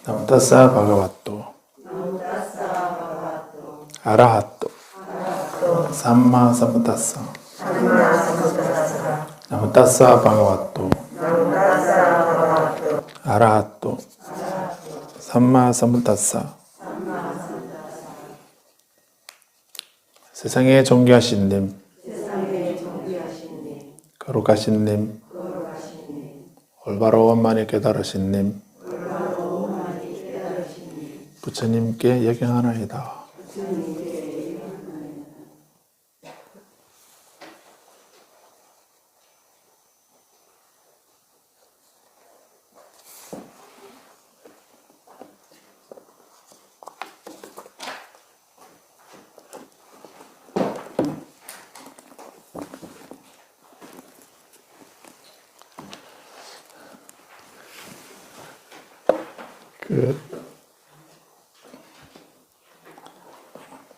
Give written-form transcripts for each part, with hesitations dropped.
나무타사 바가와토 아라하토 삼마 삼부타사 나무타사 바가와토 아라하토 삼마 삼부타사. 세상에 존귀하신 님, 거룩하신 님, 올바로 원만히 깨달으신 님, 부처님께 예경하나이다.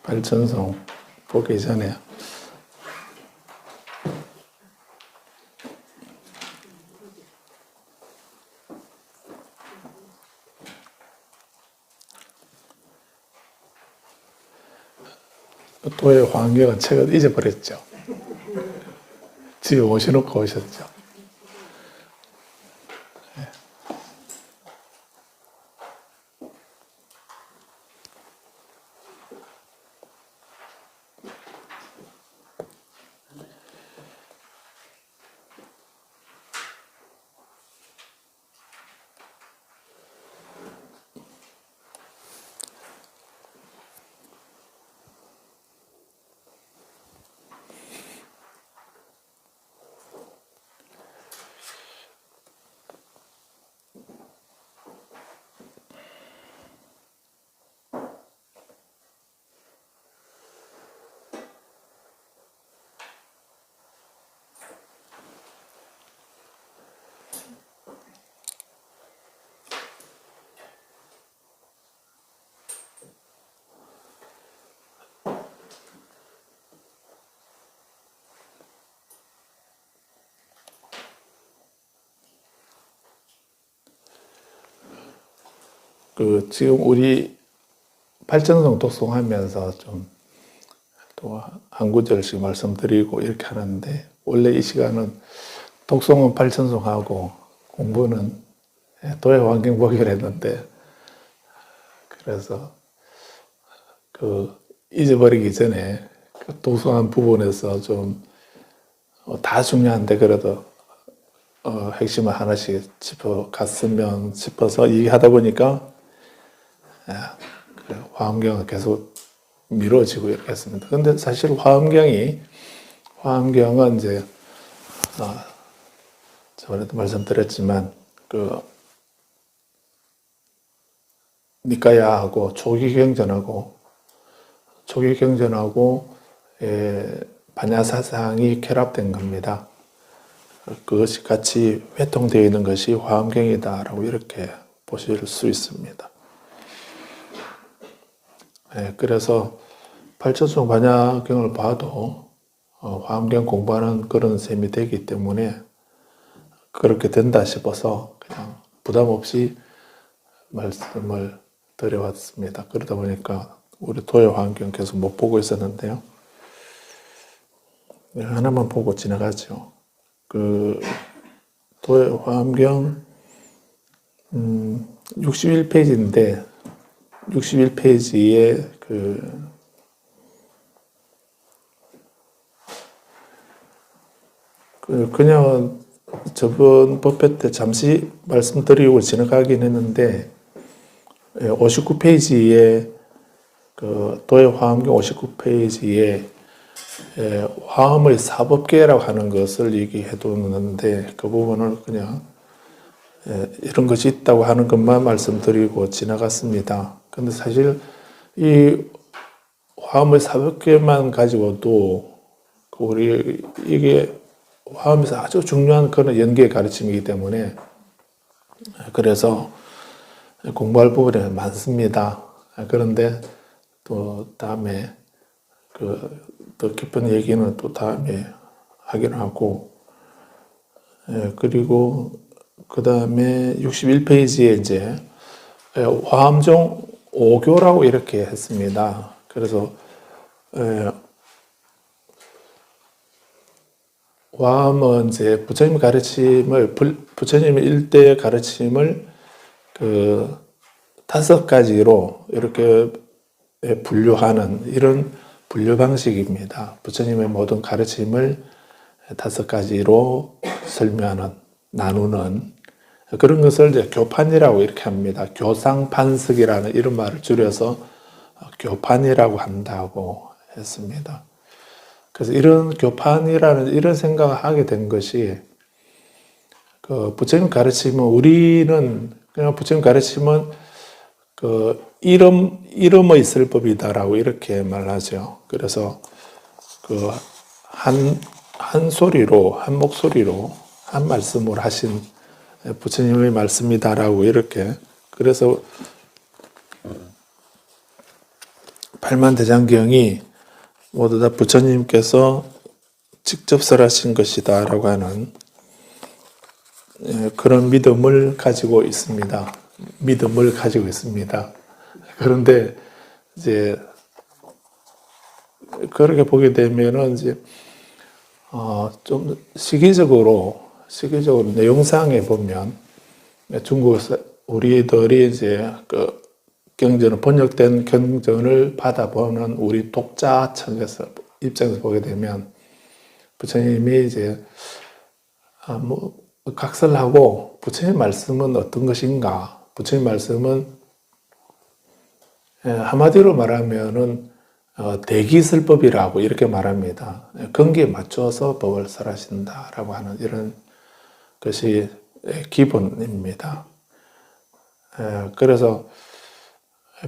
발전송 보기 전에 도의 환경은 책을 잊어버렸죠. 집에 모셔놓고 오셨죠. 지금 우리 발전송 독송하면서 좀 또 한 구절씩 말씀드리고 이렇게 하는데, 원래 이 시간은 독송은 발전송하고 공부는 도의 환경 보기로 했는데, 그래서 잊어버리기 전에 독송한 부분에서 좀 다 중요한데 그래도 핵심을 하나씩 짚어갔으면 싶어서 얘기하다 보니까 화엄경은 계속 미뤄지고 이렇게 했습니다. 근데 사실 화엄경은 이제 저번에도 말씀드렸지만 니까야하고 초기경전하고 반야사상이 결합된 겁니다. 그것이 같이 회통되어 있는 것이 화엄경이다라고 이렇게 보실 수 있습니다. 그래서 발전송 반야경을 봐도 화엄경 공부하는 그런 셈이 되기 때문에 그렇게 된다 싶어서 그냥 부담 없이 말씀을 드려왔습니다. 그러다 보니까 우리 도의 환경 계속 못 보고 있었는데요. 하나만 보고 지나가죠. 도의 환경 61페이지인데 61페이지에 그냥 저번 법회 때 잠시 말씀드리고 지나가긴 했는데 59페이지에 도의 화엄경 59페이지에 화엄의 사법계라고 하는 것을 얘기해 두는데 그 부분을 그냥 이런 것이 있다고 하는 것만 말씀드리고 지나갔습니다. 근데 사실 이 화엄의 사법계만 가지고도 이게 화엄에서 아주 중요한 그런 연계의 가르침이기 때문에 그래서 공부할 부분이 많습니다. 그런데 또 다음에 더 깊은 얘기는 또 다음에 하기로 하고, 그리고 그 다음에 61페이지에 이제 화엄종 5교라고 이렇게 했습니다. 그래서 화엄은 이제 부처님 가르침을 부처님의 일대 가르침을 그 5가지로 이렇게 분류하는 이런 분류 방식입니다. 부처님의 모든 가르침을 5가지로 설명하는, 나누는 그런 것을 이제 교판이라고 이렇게 합니다. 교상판석이라는 이런 말을 줄여서 교판이라고 한다고 했습니다. 그래서 이런 교판이라는 이런 생각을 하게 된 것이 그 부처님 가르침은 우리는 그냥 부처님 가르침은 그 이름의 설법이다라고 이렇게 말하죠. 그래서 그 한 소리로 한 목소리로 한 말씀을 하신 부처님의 말씀이다라고 이렇게 그래서 팔만대장경이 모두 다 부처님께서 직접 설하신 것이다라고 하는 그런 믿음을 가지고 있습니다. 믿음을 가지고 있습니다. 그런데 이제 그렇게 보게 되면은 이제 좀 시기적으로 영상에 보면 중국에서 우리들이 이제 그 경전을 번역된 경전을 받아보는 우리 독자 입장에서 보게 되면 부처님이 이제 각설하고 부처님 말씀은 어떤 것인가? 부처님 말씀은 한마디로 말하면은 대기설법이라고 이렇게 말합니다. 경기에 맞춰서 법을 설하신다라고 하는 이런 것이 기본입니다. 그래서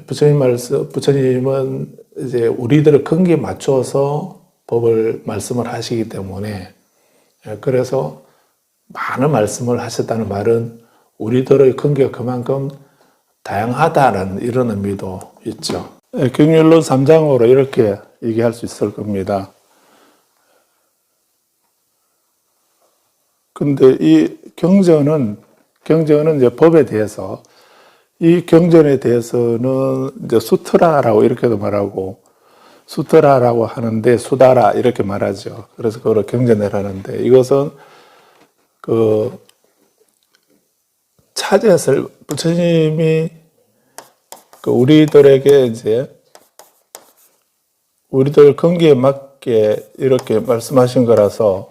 부처님은 이제 우리들의 경기에 맞춰서 법을 말씀을 하시기 때문에 그래서 많은 말씀을 하셨다는 말은 우리들의 경계가 그만큼 다양하다는 이런 의미도 있죠. 경율론 3장으로 이렇게 얘기할 수 있을 겁니다. 근데 이 경전은 이제 법에 대해서 이 경전에 대해서는 이제 수트라라고 이렇게도 말하고 수트라라고 하는데 수다라 이렇게 말하죠. 그래서 그걸 경전을 하는데 이것은 그 차제설 부처님이 그 우리들에게 이제 우리들 경기에 맞게 이렇게 말씀하신 거라서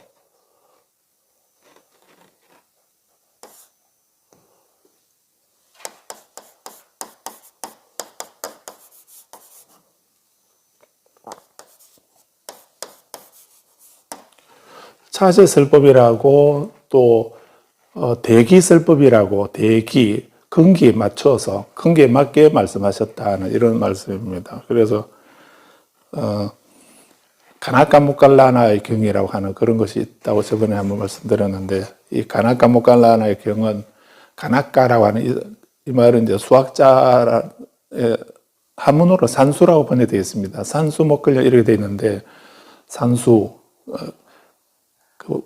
차제설법이라고 또 대기설법이라고 근기에 맞춰서 근기에 맞게 말씀하셨다는 이런 말씀입니다. 그래서 가나까무깔라나의 경이라고 하는 그런 것이 있다고 저번에 한번 말씀드렸는데 이 가나까무깔라나의 경은 가나까라고 하는 이 말은 이제 수학자의 한문으로 산수라고 번역되어 있습니다. 산수 목걸려 이렇게 되어 있는데 산수 그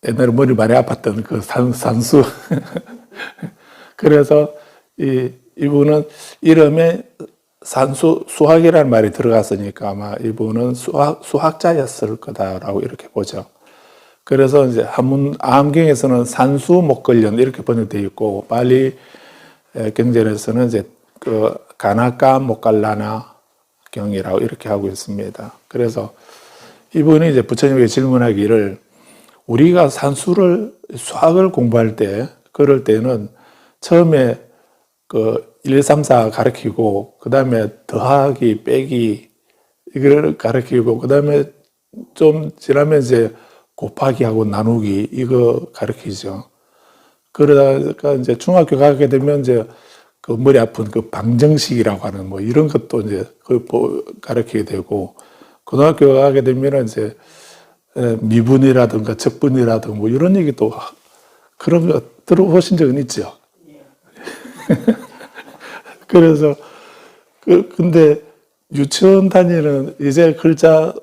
옛날에 머리 많이 아팠던 그 산수 그래서 이분은 이름에 수학이라는 말이 들어갔으니까 아마 이분은 수학자였을 거다라고 이렇게 보죠. 그래서 이제 암경에서는 산수 목걸련 이렇게 번역되어 있고 발리 경전에서는 이제 그 가나까 목갈라나 경이라고 이렇게 하고 있습니다. 그래서 이분이 이제 부처님에게 질문하기를 우리가 수학을 공부할 때 그럴 때는 처음에 그 1, 2, 3, 4 가르치고 그 다음에 더하기, 빼기 이걸 가르치고 그 다음에 좀 지나면 이제 곱하기하고 나누기 이거 가르치죠. 그러다가 이제 중학교 가게 되면 이제 그 머리 아픈 그 방정식이라고 하는 뭐 이런 것도 이제 가르치게 되고 고등학교 가게 되면 이제 미분이라든가 적분이라든가 뭐 이런 얘기도 그런 거 들어보신 적은 있죠. 그래서 근데 유치원 다니는 이제 글자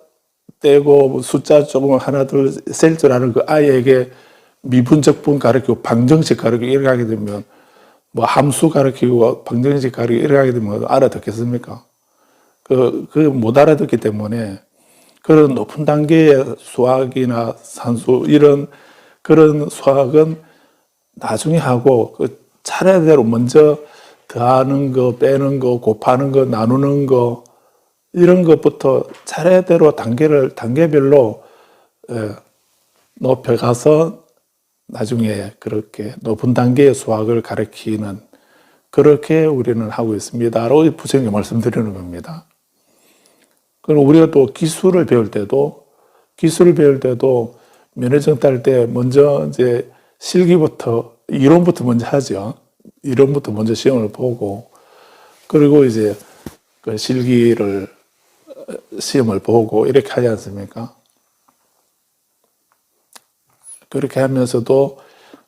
떼고 뭐 숫자 조금 하나 둘 셀 줄 아는 그 아이에게 미분 적분 가르치고 방정식 가르치고 이렇게 하게 되면 뭐 함수 가르치고 방정식 가르치고 이렇게 하게 되면 알아듣겠습니까? 못 알아듣기 때문에 그런 높은 단계의 수학이나 산수 이런 그런 수학은 나중에 하고 차례대로 먼저 더하는 거, 빼는 거, 곱하는 거, 나누는 거 이런 것부터 차례대로 단계별로 높여가서 나중에 그렇게 높은 단계의 수학을 가르치는 그렇게 우리는 하고 있습니다라고 부처님께 말씀드리는 겁니다. 그럼 우리가 또 기술을 배울 때도 면허증 딸 때 먼저 이제 실기부터 이론부터 먼저 하죠. 이론부터 먼저 시험을 보고 그리고 이제 그 실기를 시험을 보고 이렇게 하지 않습니까? 그렇게 하면서도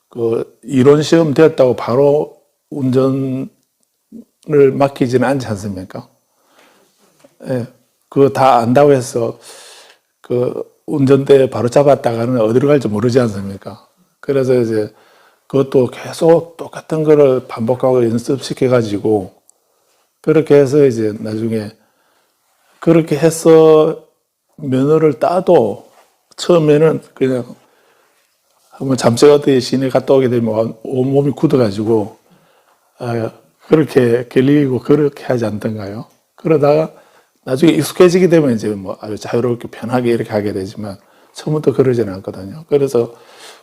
그 이론 시험 되었다고 바로 운전을 맡기지는 않지 않습니까? 예, 그거 다 안다고 해서 그 운전대 바로 잡았다가는 어디로 갈지 모르지 않습니까? 그래서 이제 그것도 계속 똑같은 거를 반복하고 연습시켜가지고 그렇게 해서 이제 나중에 그렇게 해서 면허를 따도 처음에는 그냥 한번 잠수하듯이 시내 갔다 오게 되면 온몸이 굳어가지고 그렇게 결리고 그렇게 하지 않던가요? 그러다가 나중에 익숙해지게 되면 이제 뭐 아주 자유롭게 편하게 이렇게 하게 되지만 처음부터 그러지는 않거든요. 그래서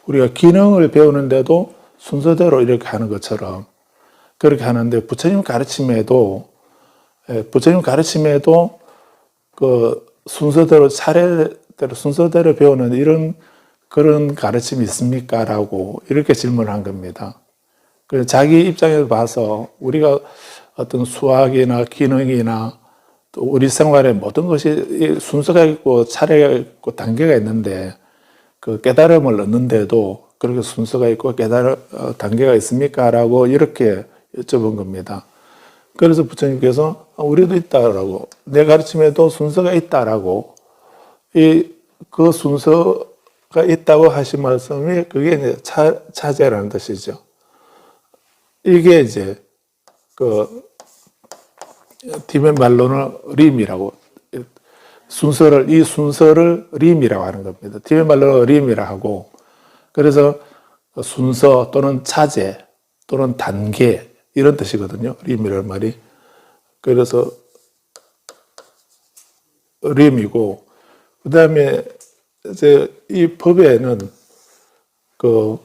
우리가 기능을 배우는데도 순서대로 이렇게 하는 것처럼 그렇게 하는데 부처님 가르침에도 그 순서대로 차례대로 순서대로 배우는 이런 그런 가르침이 있습니까? 라고 이렇게 질문을 한 겁니다. 그래서 자기 입장에서 봐서 우리가 어떤 수학이나 기능이나 또 우리 생활의 모든 것이 순서가 있고 차례가 있고 단계가 있는데 그 깨달음을 얻는데도 그렇게 순서가 있고 단계가 있습니까? 라고 이렇게 여쭤본 겁니다. 그래서 부처님께서 우리도 있다라고 내 가르침에도 순서가 있다라고 그 순서가 있다고 하신 말씀이 그게 이제 차제라는 뜻이죠. 이게 이제 그 티베트 말로는 림이라고 이 순서를 림이라고 하는 겁니다. 티베트 말로는 림이라 하고 그래서 순서 또는 차제 또는 단계 이런 뜻이거든요. 림이라는 말이. 그래서 림이고 그다음에 이제 이 법에는 그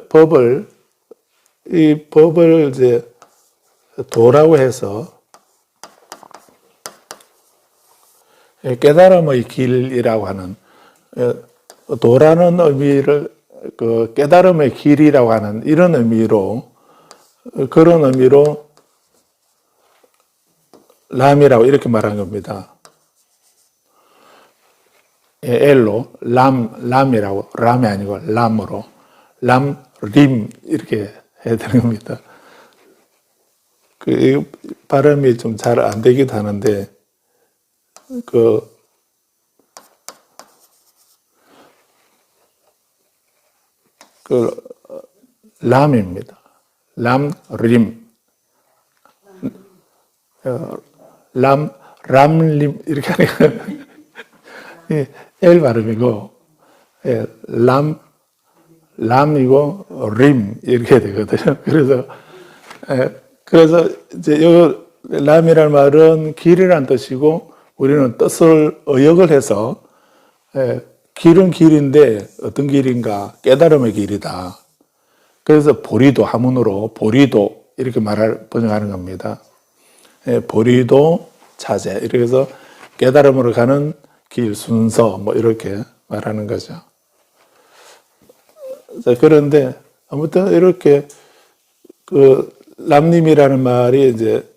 법을 이제 도라고 해서 깨달음의 길이라고 하는 도라는 의미를 그 깨달음의 길이라고 하는 이런 의미로 그런 의미로 람이라고 이렇게 말한 겁니다. 엘로 람이라고 람이 아니고 람으로 림 이렇게 해야 되는 겁니다. 그 발음이 좀 잘 안 되기도 하는데 그 람입니다. 림 람림 이렇게 하니까 L 발음이고 람이고 림 이렇게 되거든요. 그래서 이제 요 람이라는 말은 길이라는 뜻이고 우리는 뜻을 의역을 해서 길은 길인데 어떤 길인가 깨달음의 길이다. 그래서 보리도 하문으로 보리도 이렇게 번역하는 겁니다. 보리도 차제 이렇게 해서 깨달음으로 가는 길 순서 뭐 이렇게 말하는 거죠. 그런데 아무튼 이렇게 그 람님이라는 말이 이제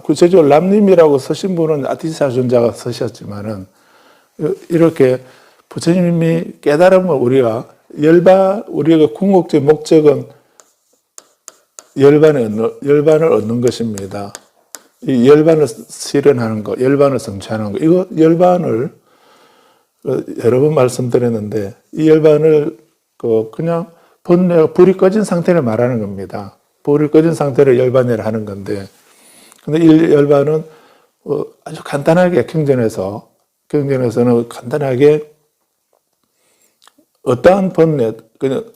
구체적으로 람님이라고 쓰신 분은 아티사 존자가 쓰셨지만은 이렇게 부처님이 깨달음을 우리가 궁극적 목적은 열반을 얻는 것입니다. 이 열반을 실현하는 거, 열반을 성취하는 거, 이거 열반을 여러 번 말씀드렸는데 이 열반을 그냥 불이 꺼진 상태를 말하는 겁니다. 불이 꺼진 상태를 열반이라 하는 건데, 근데 이 열반은 아주 간단하게 경전에서는 간단하게 어떠한 번뇌, 그냥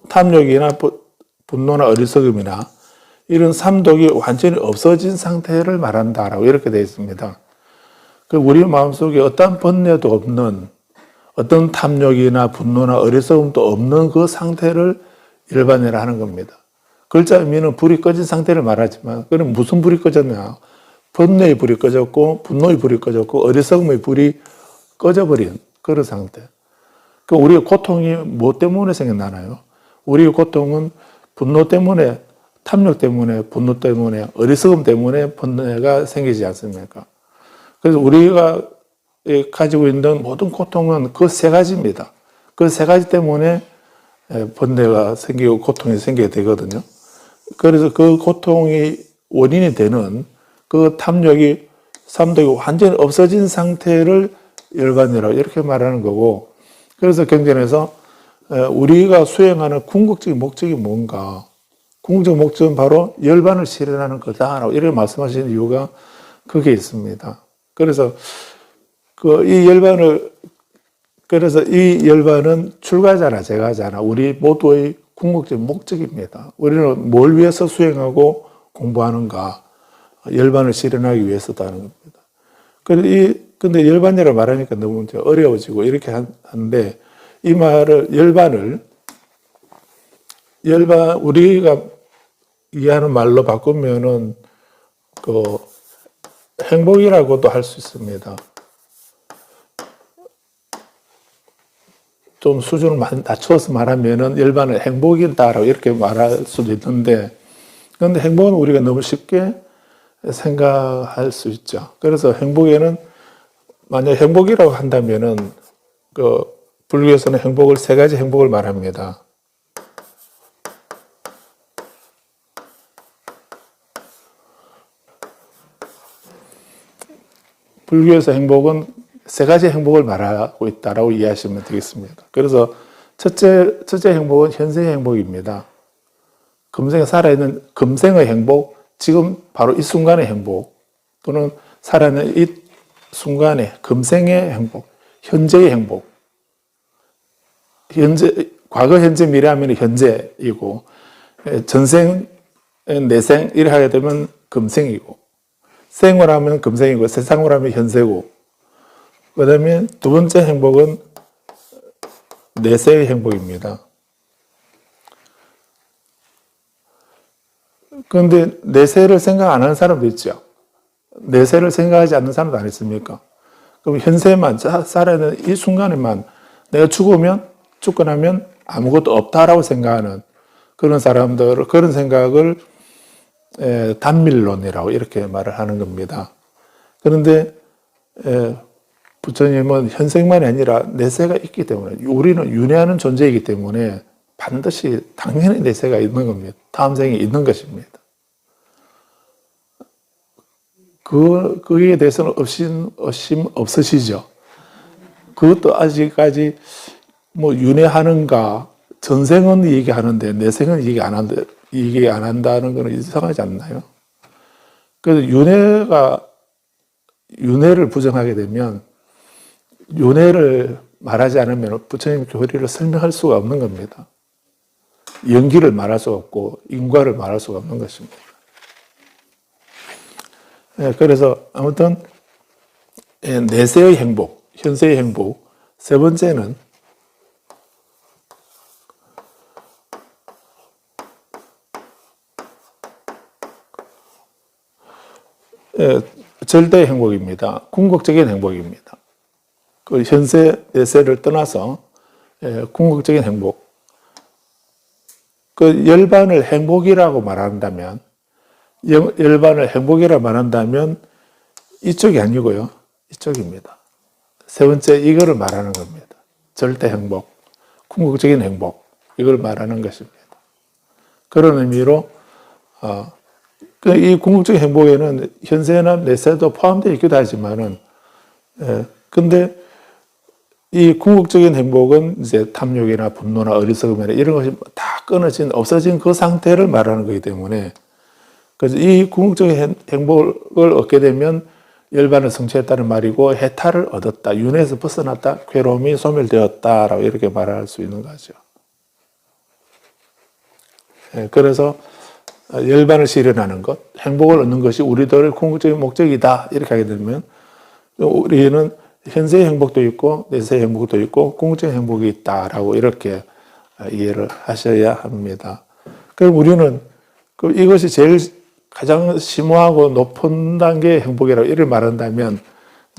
탐욕이나 분노나 어리석음이나 이런 삼독이 완전히 없어진 상태를 말한다라고 이렇게 되어 있습니다. 우리 마음속에 어떠한 번뇌도 없는, 어떤 탐욕이나 분노나 어리석음도 없는 그 상태를 열반이라 하는 겁니다. 글자 의미는 불이 꺼진 상태를 말하지만, 그럼 무슨 불이 꺼졌냐? 번뇌의 불이 꺼졌고, 분노의 불이 꺼졌고, 어리석음의 불이 꺼져버린 그런 상태. 우리의 고통이 뭐 때문에 생겨나나요? 우리의 고통은 분노 때문에, 탐욕 때문에, 분노 때문에, 어리석음 때문에 번뇌가 생기지 않습니까? 그래서 우리가 가지고 있는 모든 고통은 그 세 가지입니다. 그 세 가지 때문에 번뇌가 생기고 고통이 생기게 되거든요. 그래서 그 고통이 원인이 되는 그 탐욕이, 삼독이 완전히 없어진 상태를 열반이라고 이렇게 말하는 거고, 그래서 경전에서 우리가 수행하는 궁극적인 목적이 뭔가, 궁극적 목적은 바로 열반을 실현하는 거다라고 이렇게 말씀하시는 이유가 그게 있습니다. 그래서 이 열반은 출가자나 제가자나 우리 모두의 궁극적인 목적입니다. 우리는 뭘 위해서 수행하고 공부하는가? 열반을 실현하기 위해서다는 겁니다. 근데 열반이라고 말하니까 너무 어려워지고 이렇게 하는데, 이 말을, 우리가 이해하는 말로 바꾸면은, 행복이라고도 할 수 있습니다. 좀 수준을 많이 낮춰서 말하면은 열반을 행복이다라고 이렇게 말할 수도 있는데, 그런데 행복은 우리가 너무 쉽게 생각할 수 있죠. 그래서 행복에는, 만약 행복이라고 한다면은, 불교에서는 행복을 세 가지 행복을 말합니다. 불교에서 행복은 세 가지 행복을 말하고 있다라고 이해하시면 되겠습니다. 그래서 첫째 행복은 현생의 행복입니다. 금생에 살아있는 금생의 행복, 지금 바로 이 순간의 행복, 또는 살아있는 이 순간의 금생의 행복, 현재의 행복. 과거, 현재, 미래 하면 현재이고, 전생, 내생 이렇게 하게 되면 금생이고, 생을 하면 금생이고, 세상을 하면 현세고, 그 다음에 두 번째 행복은 내세의 행복입니다. 그런데 내세를 생각 안 하는 사람도 있죠. 내세를 생각하지 않는 사람도 안 있습니까? 그럼 현세만 살아있는 이 순간에만 내가 죽고 나면 아무것도 없다라고 생각하는 그런 사람들, 그런 생각을 단밀론이라고 이렇게 말을 하는 겁니다. 그런데 부처님은 현생만이 아니라 내세가 있기 때문에, 우리는 윤회하는 존재이기 때문에 반드시 당연히 내세가 있는 겁니다. 다음 생이 있는 것입니다. 그에 대해서는 의심 없으시죠? 그것도 아직까지 윤회하는가, 전생은 얘기하는데 내생은 얘기 안 한다는 건 이상하지 않나요? 그래서 윤회를 부정하게 되면, 윤회를 말하지 않으면 부처님 교리를 설명할 수가 없는 겁니다. 연기를 말할 수가 없고 인과를 말할 수가 없는 것입니다. 그래서 아무튼 내세의 행복, 현세의 행복, 세 번째는 절대의 행복입니다. 궁극적인 행복입니다. 그 현세, 내세를 떠나서 궁극적인 행복. 그 열반을 행복이라고 말한다면, 이쪽이 아니고요. 이쪽입니다. 세 번째, 이거를 말하는 겁니다. 절대 행복, 궁극적인 행복, 이걸 말하는 것입니다. 그런 의미로, 이 궁극적인 행복에는 현세나 내세도 포함되어 있기도 하지만은, 근데 이 궁극적인 행복은 이제 탐욕이나 분노나 어리석음이나 이런 것이 다 끊어진, 없어진 그 상태를 말하는 거기 때문에, 그래서 이 궁극적인 행복을 얻게 되면 열반을 성취했다는 말이고, 해탈을 얻었다, 윤회에서 벗어났다, 괴로움이 소멸되었다라고 이렇게 말할 수 있는 거죠. 그래서 열반을 실현하는 것, 행복을 얻는 것이 우리들의 궁극적인 목적이다 이렇게 하게 되면 우리는 현세의 행복도 있고 내세의 행복도 있고 궁극적인 행복이 있다라고 이렇게 이해를 하셔야 합니다. 그럼 우리는 이것이 제일 가장 심오하고 높은 단계의 행복이라고 이를 말한다면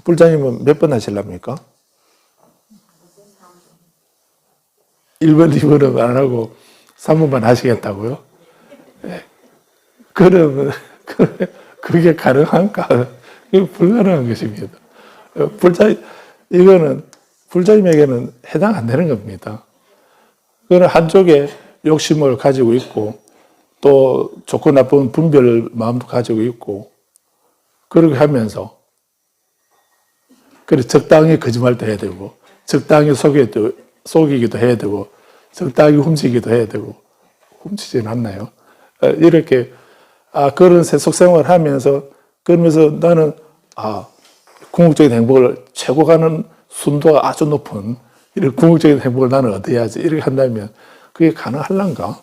불자님은 몇 번 하실랍니까? 1번, 2번은 안 하고 3번만 하시겠다고요? 그러면 그게 가능한가? 이거 불가능한 것입니다. 이거는 불자님에게는 해당 안 되는 겁니다. 그거는 한쪽에 욕심을 가지고 있고 또 좋고 나쁜 분별 마음도 가지고 있고 그렇게 하면서 그래 적당히 거짓말도 해야 되고 적당히 속이기도 해야 되고 적당히 훔치기도 해야 되고 훔치진 않나요? 이렇게 그런 세속 생활을 하면서 그러면서 나는 궁극적인 행복을 최고 가는 순도가 아주 높은 이런 궁극적인 행복을 나는 얻어야지 이렇게 한다면 그게 가능할란가?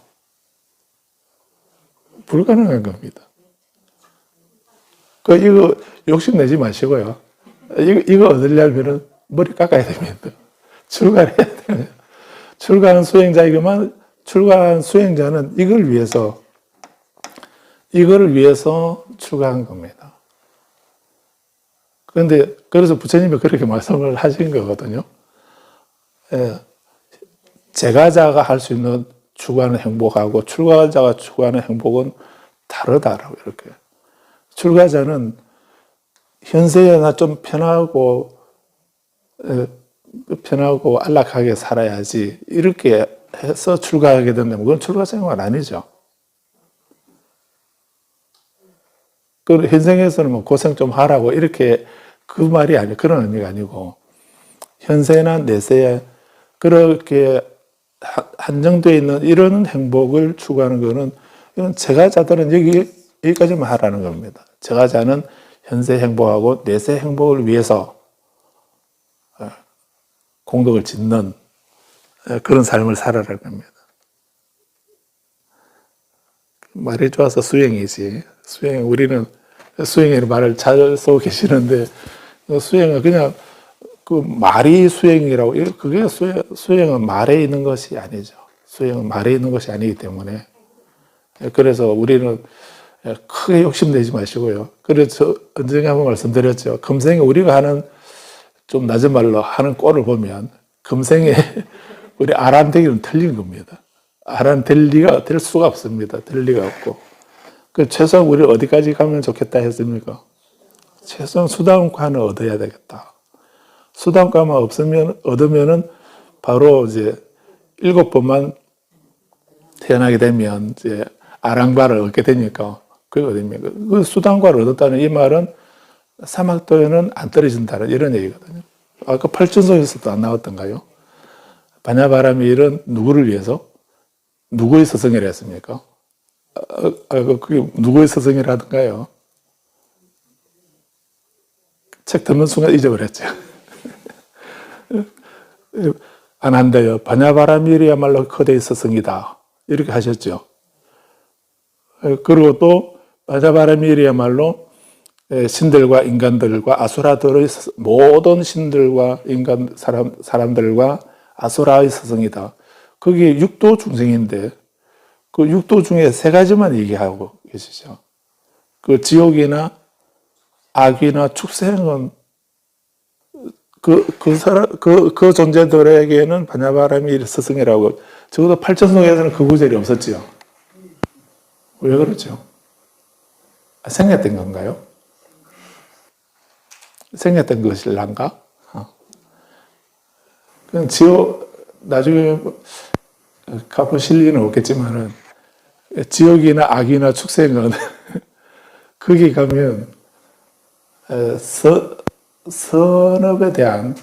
불가능한 겁니다. 이거 욕심내지 마시고요. 이거 얻으려면 머리 깎아야 됩니다. 출가를 해야 됩니다. 출가한 수행자는 이거를 위해서 출가한 겁니다. 그런데, 그래서 부처님이 그렇게 말씀을 하신 거거든요. 제가자가 할 수 있는 추구하는 행복하고 출가자가 추구하는 행복은 다르다라고 이렇게. 출가자는 현세에나 좀 편하고 안락하게 살아야지 이렇게 해서 출가하게 된다면 그건 출가 생활 아니죠. 그 현생에서는 뭐 고생 좀 하라고 이렇게 그 말이 아니고 그런 의미가 아니고 현세나 내세에 그렇게 한정되어 있는 이런 행복을 추구하는 것은 이건 제가자들은 여기까지만 하라는 겁니다. 제가자는 현세 행복하고 내세 행복을 위해서 공덕을 짓는 그런 삶을 살아라는 겁니다. 말이 좋아서 수행이지. 우리는 수행의 말을 잘 쓰고 계시는데 수행은 그냥 그 말이 수행이라고 그게 수행은 말에 있는 것이 아니죠. 수행은 말에 있는 것이 아니기 때문에 그래서 우리는 크게 욕심내지 마시고요. 그래서 언젠가 한번 말씀드렸죠. 금생에 우리가 하는 좀 낮은 말로 하는 꼴을 보면 금생에 우리 아란되기는 틀린 겁니다. 아란될 수가 없습니다. 될 리가 없고. 최소한 우리 어디까지 가면 좋겠다 했습니까? 최소한 수다원과는 얻어야 되겠다. 수다원과만 얻으면은 바로 이제 7번만 태어나게 되면 이제 아랑바를 얻게 되니까 그게 어딥니까? 그 수단과를 얻었다는 이 말은 사막도에는 안 떨어진다는 이런 얘기거든요. 아까 팔천성에서도 안 나왔던가요? 바냐바람이 일은 누구를 위해서? 누구의 스승이라 했습니까? 그게 누구의 스승이라던가요? 책 듣는 순간 잊어버렸죠. 안 한대요. 바냐바라밀이야말로 거대의 스승이다. 이렇게 하셨죠. 그리고 또 바냐바라밀이야말로 신들과 인간들과 아수라들의 모든 신들과 인간 사람들과 아수라의 스승이다. 그게 육도 중생인데 그 육도 중에 3가지만 얘기하고 계시죠. 그 지옥이나 악이나 축생은 그 존재들에게는 바냐바람이 스승이라고 적어도 팔천성에서는 그 구절이 없었지요. 왜 그렇죠? 생략된 건가요? 생략된 것일란가? 그냥 나중에 가보실 일은 없겠지만은 지옥이나 악이나 축생은 거기 가면 선업에 대한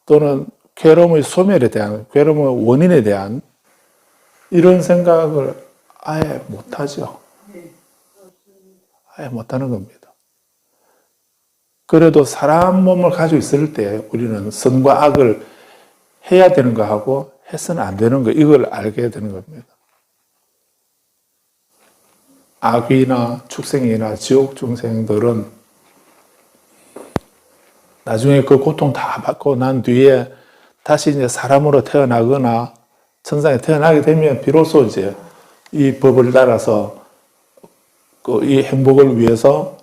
또는 괴로움의 소멸에 대한 괴로움의 원인에 대한 이런 생각을 아예 못하죠. 아예 못하는 겁니다. 그래도 사람 몸을 가지고 있을 때 우리는 선과 악을 해야 되는 거하고 해서는 안 되는 거, 이걸 알게 되는 겁니다. 악귀나 축생이나 지옥 중생들은 나중에 그 고통 다 받고 난 뒤에 다시 이제 사람으로 태어나거나 천상에 태어나게 되면 비로소 이제 이 법을 따라서 그 이 행복을 위해서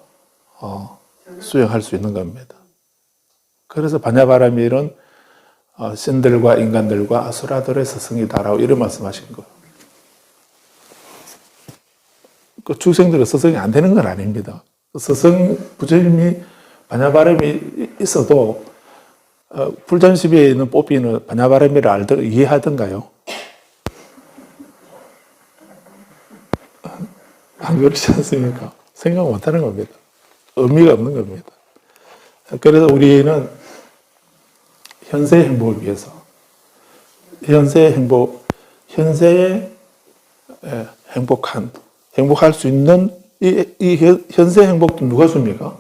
수행할 수 있는 겁니다. 그래서 바냐바라밀은 신들과 인간들과 아수라들의 스승이다라고 이런 말씀하신 거예요. 그 축생들은 스승이 안 되는 건 아닙니다. 스승 부처님이 바냐바람이 있어도 불전시비에 있는 뽀삐는 바냐바람이를 이해하던가요? 안 그렇지 않습니까? 생각 못하는 겁니다. 의미가 없는 겁니다. 그래서 우리는 현세의 행복을 위해서 현세의 행복할 수 있는 이 현세 행복도 누가 줍니까?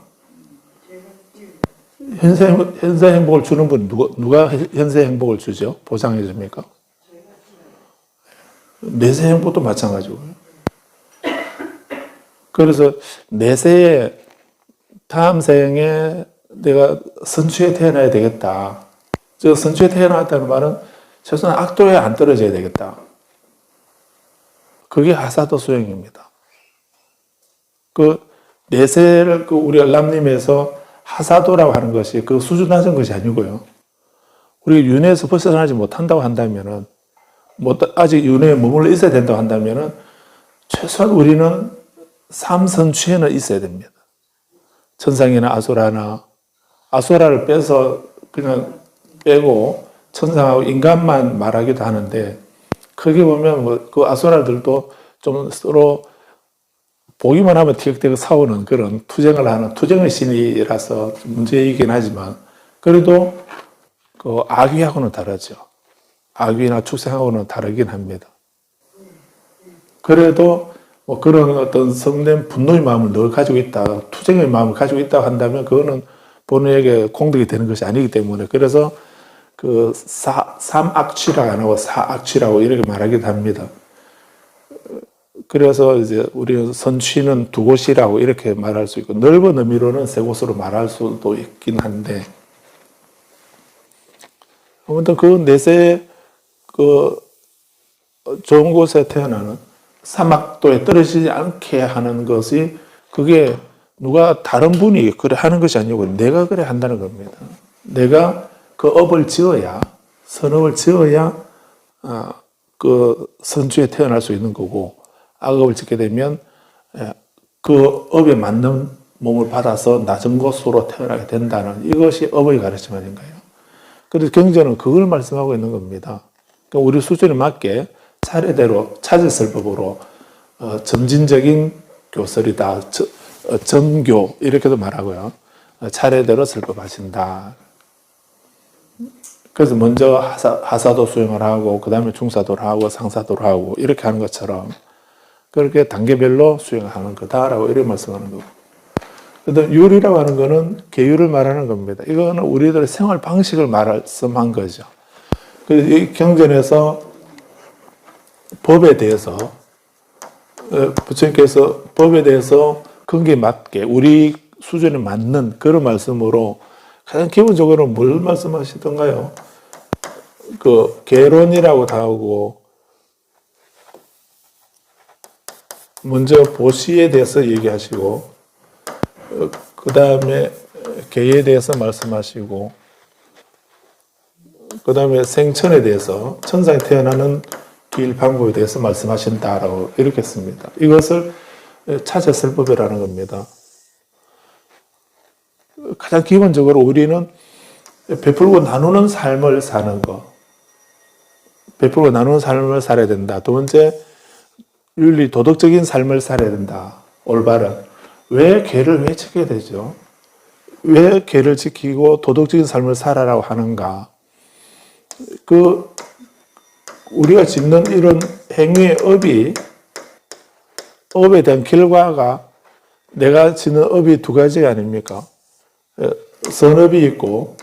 현세 행복을 주는 분 누가 현세 행복을 주죠? 보장해 줍니까? 내세 행복도 마찬가지고요. 그래서 내세에 다음 생에 내가 선추에 태어나야 되겠다. 저 선추에 태어났다는 말은 최소한 악도에 안 떨어져야 되겠다. 그게 하사도 수행입니다. 그 내세를 우리 알람님에서 하사도라고 하는 것이 그 수준 낮은 것이 아니고요. 우리 윤회에서 벗어나지 못한다고 한다면은, 아직 윤회에 머물러 있어야 된다고 한다면은, 최소한 우리는 삼선취에는 있어야 됩니다. 천상이나 아수라를 빼서 그냥 빼고 천상하고 인간만 말하기도 하는데, 크게 보면 그 아수라들도 좀 서로 보기만 하면 티격태격 싸우는 그런 투쟁의 신이라서 문제이긴 하지만, 그래도 그 악귀하고는 다르죠. 악귀나 축생하고는 다르긴 합니다. 그래도 뭐 그런 어떤 성된 분노의 마음을 늘 가지고 있다, 투쟁의 마음을 가지고 있다고 한다면 그거는 본인에게 공덕이 되는 것이 아니기 때문에, 그래서 그 삼악취라고 안 하고 사악취라고 이렇게 말하기도 합니다. 그래서 이제 우리는 선취는 두 곳이라고 이렇게 말할 수 있고, 넓은 의미로는 세 곳으로 말할 수도 있긴 한데, 아무튼 그 내세 좋은 곳에 태어나는 사막도에 떨어지지 않게 하는 것이, 그게 누가 다른 분이 그래 하는 것이 아니고 내가 그래 한다는 겁니다. 내가 그 업을 지어야, 선업을 지어야 그 선주에 태어날 수 있는 거고, 악업을 짓게 되면 그 업에 맞는 몸을 받아서 낮은 곳으로 태어나게 된다는, 이것이 업의 가르침 아닌가요? 그래서 경전은 그걸 말씀하고 있는 겁니다. 그러니까 우리 수준에 맞게 차례대로 찾았을 법으로 점진적인 교설이다, 정교 이렇게도 말하고요. 차례대로 설법하신다. 그래서 먼저 하사도 수행을 하고 그 다음에 중사도를 하고 상사도를 하고 이렇게 하는 것처럼 그렇게 단계별로 수행을 하는 거다라고 이렇게 말씀하는 거고, 그다음 율이라고 하는 거는 계율을 말하는 겁니다. 이거는 우리들의 생활 방식을 말씀한 거죠. 그래서 이 경전에서 법에 대해서 부처님께서 법에 대해서 거기에 맞게 우리 수준에 맞는 그런 말씀으로 가장 기본적으로 뭘 말씀하시던가요? 그 개론이라고 다 하고, 먼저 보시에 대해서 얘기하시고, 그 다음에 개에 대해서 말씀하시고, 그 다음에 생천에 대해서, 천상에 태어나는 길 방법에 대해서 말씀하신다라고 이렇게 씁니다. 이것을 찾았을 법이라는 겁니다. 가장 기본적으로 우리는 베풀고 나누는 삶을 사는 거, 베풀고 나누는 삶을 살아야 된다. 두 번째, 윤리, 도덕적인 삶을 살아야 된다. 올바른. 왜 계를 왜 지켜야 되죠? 왜 계를 지키고 도덕적인 삶을 살아라고 하는가? 우리가 짓는 이런 행위의 업에 대한 결과가 내가 짓는 업이 두 가지가 아닙니까? 선업이 있고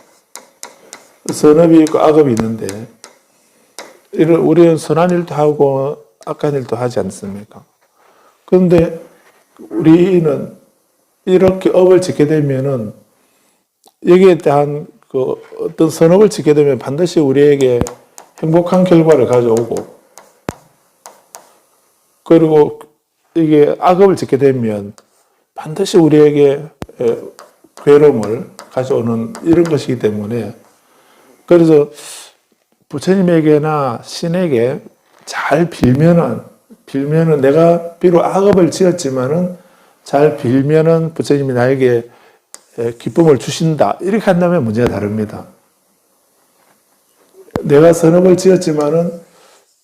악업이 있는데, 우리는 선한 일도 하고 악한 일도 하지 않습니까? 그런데 우리는 이렇게 업을 짓게 되면은 여기에 대한 그 어떤 선업을 짓게 되면 반드시 우리에게 행복한 결과를 가져오고, 그리고 이게 악업을 짓게 되면 반드시 우리에게 괴로움을 가져오는 이런 것이기 때문에, 그래서 부처님에게나 신에게 잘 빌면은 내가 비록 악업을 지었지만은 잘 빌면은 부처님이 나에게 기쁨을 주신다, 이렇게 한다면 문제가 다릅니다. 내가 선업을 지었지만은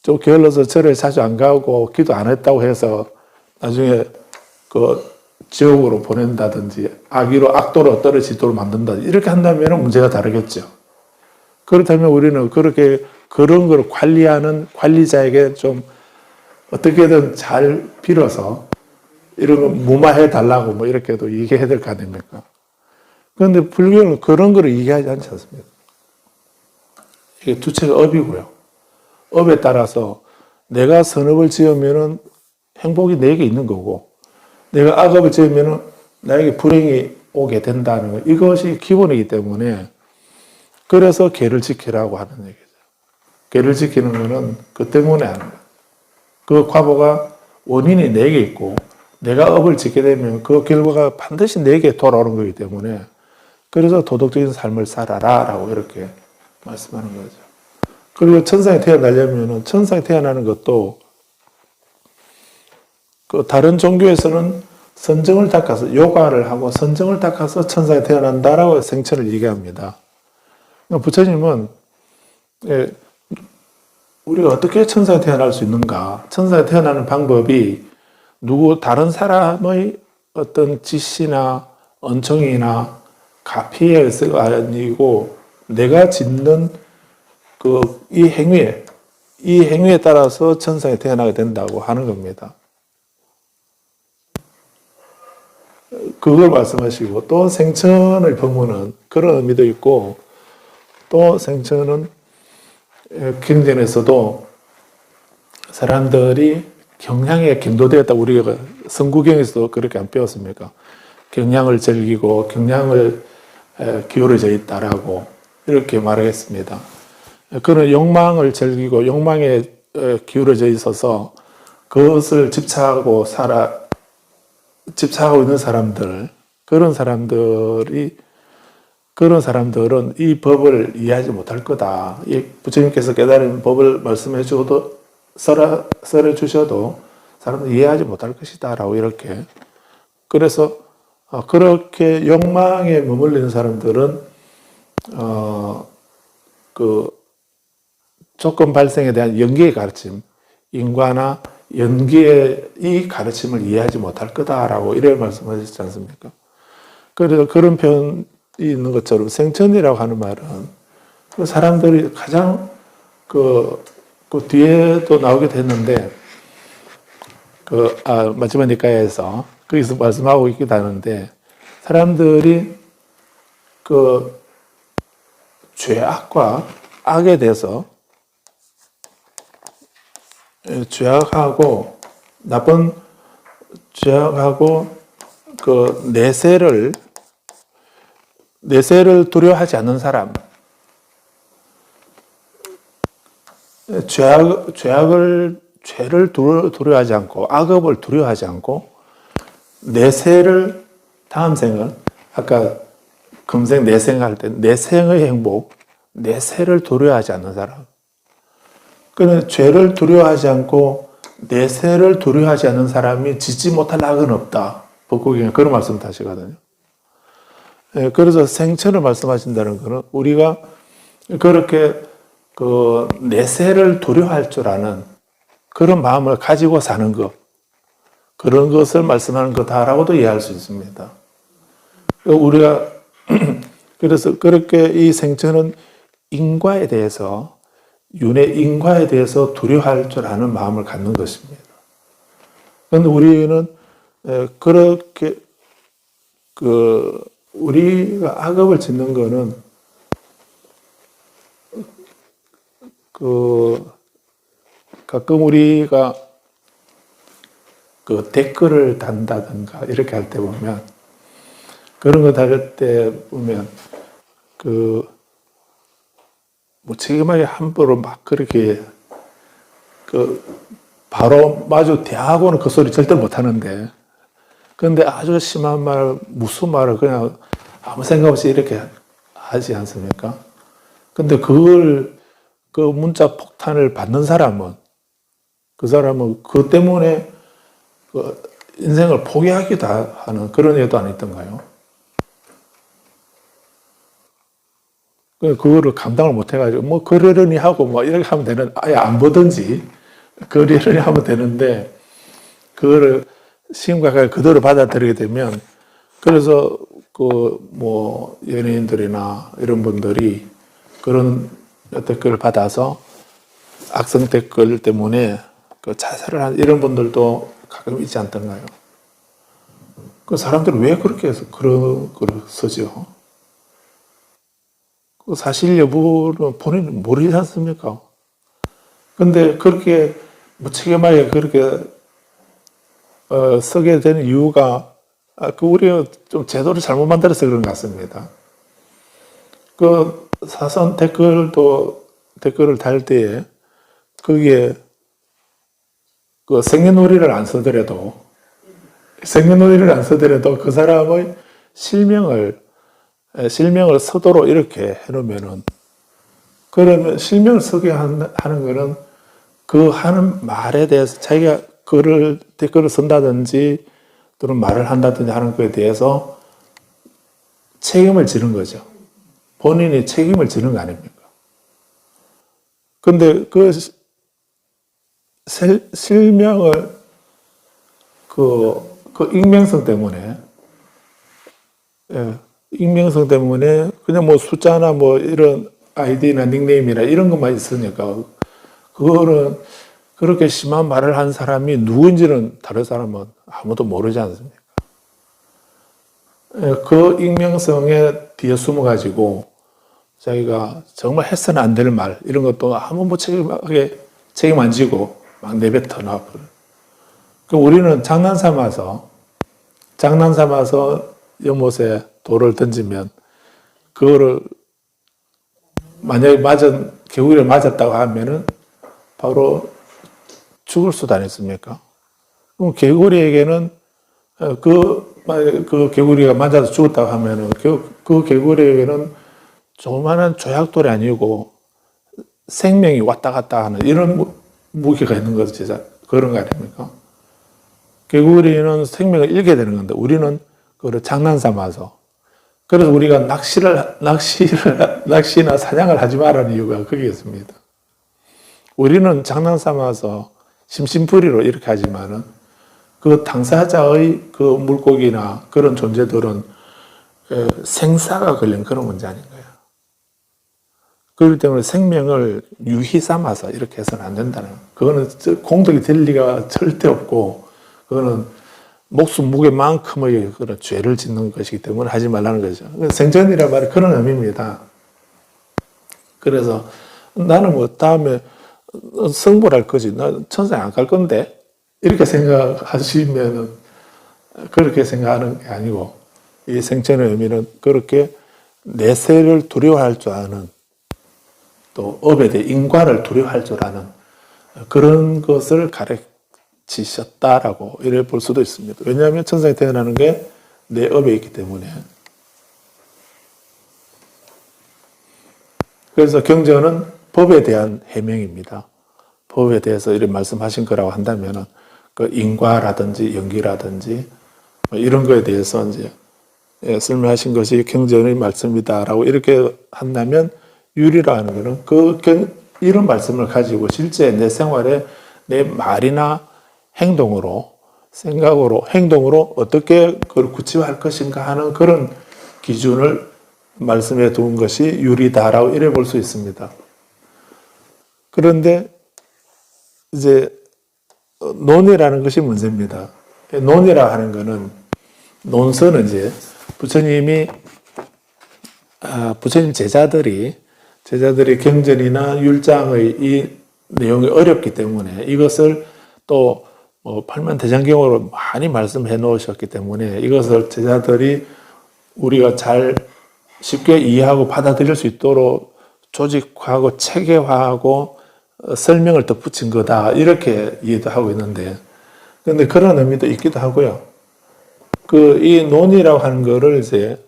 좀 게을러서 절에 자주 안 가고 기도 안 했다고 해서 나중에 그 지옥으로 보낸다든지 악도로 떨어지도록 만든다든지 이렇게 한다면 문제가 다르겠죠. 그렇다면 우리는 그런 걸 관리하는 관리자에게 좀 어떻게든 잘 빌어서 이런 거 무마해 달라고 뭐 이렇게도 얘기해야 될 거 아닙니까? 그런데 불교는 그런 거를 얘기하지 않지 않습니까? 이게 두체가 업이고요. 업에 따라서 내가 선업을 지으면은 행복이 내게 있는 거고, 내가 악업을 지으면은 나에게 불행이 오게 된다는 거, 이것이 기본이기 때문에, 그래서 계를 지키라고 하는 얘기죠. 계를 지키는 거는 그 때문에 하는 거예요. 그 과보가 원인이 내게 있고, 내가 업을 짓게 되면 그 결과가 반드시 내게 돌아오는 거기 때문에, 그래서 도덕적인 삶을 살아라 라고 이렇게 말씀하는 거죠. 그리고 천상에 태어나려면 천상에 태어나는 것도 그 다른 종교에서는 선정을 닦아서 요가를 하고 선정을 닦아서 천상에 태어난다라고 생천을 얘기합니다. 부처님은 우리가 어떻게 천상에 태어날 수 있는가? 천상에 태어나는 방법이 다른 사람의 어떤 지시나 은총이나 가피에서가 아니고 내가 짓는 이 행위에 따라서 천상에 태어나게 된다고 하는 겁니다. 그걸 말씀하시고, 또 생천을 범하는 그런 의미도 있고, 또 생천은 경전에서도 사람들이 경향에 경도되었다고 우리가 성구경에서도 그렇게 안 배웠습니까? 경향을 즐기고 경향을 기울어져 있다라고 이렇게 말하겠습니다. 그런 욕망을 즐기고 욕망에 기울어져 있어서 그것을 집착하고 있는 사람들, 그런 사람들은 이 법을 이해하지 못할 거다. 이 부처님께서 깨달은 법을 말씀해 주셔도, 썰어 주셔도 사람들은 이해하지 못할 것이다 라고 이렇게. 그래서 그렇게 욕망에 머물리는 사람들은 조건 발생에 대한 연기의 가르침, 인과나 연기의 이 가르침을 이해하지 못할 거다라고 이래 말씀하셨지 않습니까? 그래서 그런 표현이 있는 것처럼 생천이라고 하는 말은 그 사람들이 가장 그 뒤에도 나오게 됐는데 마지막 니까에서 거기서 말씀하고 있기도 하는데, 사람들이 죄악과 악에 대해서 죄악하고 나쁜 죄악하고 내세를 두려워하지 않는 사람, 죄를 두려워하지 않고 악업을 두려워하지 않고 내세를, 다음 생을, 아까 금생 내생할 때 내생의 행복, 내세를 두려워하지 않는 사람, 그는 죄를 두려워하지 않고 내세를 두려워하지 않는 사람이 짓지 못할 악은 없다. 법국경에 그런 말씀을 하시거든요. 그래서 생천을 말씀하신다는 것은 우리가 그렇게 내세를 두려워할 줄 아는 그런 마음을 가지고 사는 것, 그런 것을 말씀하는 거다라고도 이해할 수 있습니다. 우리가 그래서 그렇게 이 생천은 인과에 대해서 윤회 인과에 대해서 두려워할 줄 아는 마음을 갖는 것입니다. 그런데 우리는 그렇게 우리가 악업을 짓는 거는 가끔 우리가 댓글을 단다든가 이렇게 할 때 보면 그런 거 다룰 때 보면 무책임하게 함부로 막 그렇게 바로 마주 대하고는 그 소리 절대 못 하는데 그런데 아주 심한 말, 무슨 말을 그냥 아무 생각 없이 이렇게 하지 않습니까? 근데 그걸 그 문자 폭탄을 받는 사람은 그 사람은 그것 때문에 인생을 포기하기도 하는 그런 애도 안 있던가요? 그거를 감당을 못 해가지고, 뭐, 그러려니 하고, 뭐, 이렇게 하면 아예 안 보든지, 그러려니 하면 되는데, 그거를 심각하게 그대로 받아들이게 되면, 그래서, 연예인들이나 이런 분들이 그런 댓글을 받아서 악성 댓글 때문에 자살을 한 이런 분들도 가끔 있지 않던가요? 그 사람들은 왜 그렇게 해서 그런 걸 쓰죠? 그 사실 여부는 본인은 모르지 않습니까? 근데 그렇게 무책임하게 그렇게 쓰게 되는 이유가 우리가 좀 제도를 잘못 만들어서 그런 것 같습니다. 사선 댓글을 달 때에 거기에 생년월일을 안 쓰더라도 그 사람의 실명을 서도록 이렇게 해놓으면은, 그러면 실명을 쓰게 하는 거는 그 하는 말에 대해서 자기가 댓글을 쓴다든지 또는 말을 한다든지 하는 것에 대해서 책임을 지는 거죠. 본인이 책임을 지는 거 아닙니까? 근데 실명을 익명성 때문에, 익명성 때문에 그냥 뭐 숫자나 뭐 이런 아이디나 닉네임이나 이런 것만 있으니까 그거는 그렇게 심한 말을 한 사람이 누구인지는 다른 사람은 아무도 모르지 않습니까? 그 익명성에 뒤에 숨어가지고 자기가 정말 해서는 안 될 말 이런 것도 아무 무책임하게 책임 안 지고 막 내뱉어 놔버려. 우리는 장난삼아서 연못에 돌을 던지면 그거를 만약에 개구리를 맞았다고 하면은 바로 죽을 수도 아니겠습니까? 그럼 개구리에게는 그 개구리가 맞아서 죽었다고 하면은 그 개구리에게는 조그마한 조약돌이 아니고 생명이 왔다 갔다 하는 이런 무기가 있는 거죠. 진짜 그런 거 아닙니까? 개구리는 생명을 잃게 되는 건데 우리는 그걸 장난삼아서, 그래서 우리가 낚시나 사냥을 하지 말라는 이유가 거기였습니다. 우리는 장난삼아서 심심풀이로 이렇게 하지만은 그 당사자의 그 물고기나 그런 존재들은 생사가 걸린 그런 문제 아닌가요? 그렇기 때문에 생명을 유희 삼아서 이렇게 해서는 안 된다는, 그거는 공덕이 될 리가 절대 없고, 그거는 목숨 무게만큼의 그런 죄를 짓는 것이기 때문에 하지 말라는 거죠. 생전이란 말이 그런 의미입니다. 그래서 나는 뭐 다음에 성불할 거지, 나 천상에 안 갈 건데, 이렇게 생각하시면은 그렇게 생각하는 게 아니고, 이 생전의 의미는 그렇게 내세를 두려워할 줄 아는, 또 업에 대해 인과를 두려워할 줄 아는 그런 것을 가르치셨다라고 이래 볼 수도 있습니다. 왜냐하면 천상에 태어나는 게 내 업에 있기 때문에. 그래서 경전은 법에 대한 해명입니다. 법에 대해서 이런 말씀하신 거라고 한다면은 그 인과라든지 연기라든지 이런 거에 대해서 이제 설명하신 것이 경전의 말씀이다라고 이렇게 한다면, 유리라는 거는 이런 말씀을 가지고 실제 내 생활에 내 말이나 행동으로, 생각으로, 행동으로 어떻게 그걸 구체화할 것인가 하는 그런 기준을 말씀해 둔 것이 유리다라고 이래 볼 수 있습니다. 그런데 이제 논이라는 것이 문제입니다. 논이라 하는 것은, 논서는 이제 부처님 제자들이 경전이나 율장의 이 내용이 어렵기 때문에 이것을 또 팔만대장경으로 많이 말씀해 놓으셨기 때문에 이것을 제자들이 우리가 잘 쉽게 이해하고 받아들일 수 있도록 조직화하고 체계화하고 설명을 덧붙인 거다, 이렇게 이해도 하고 있는데, 근데 그런 의미도 있기도 하고요. 이 논이라고 하는 거를 이제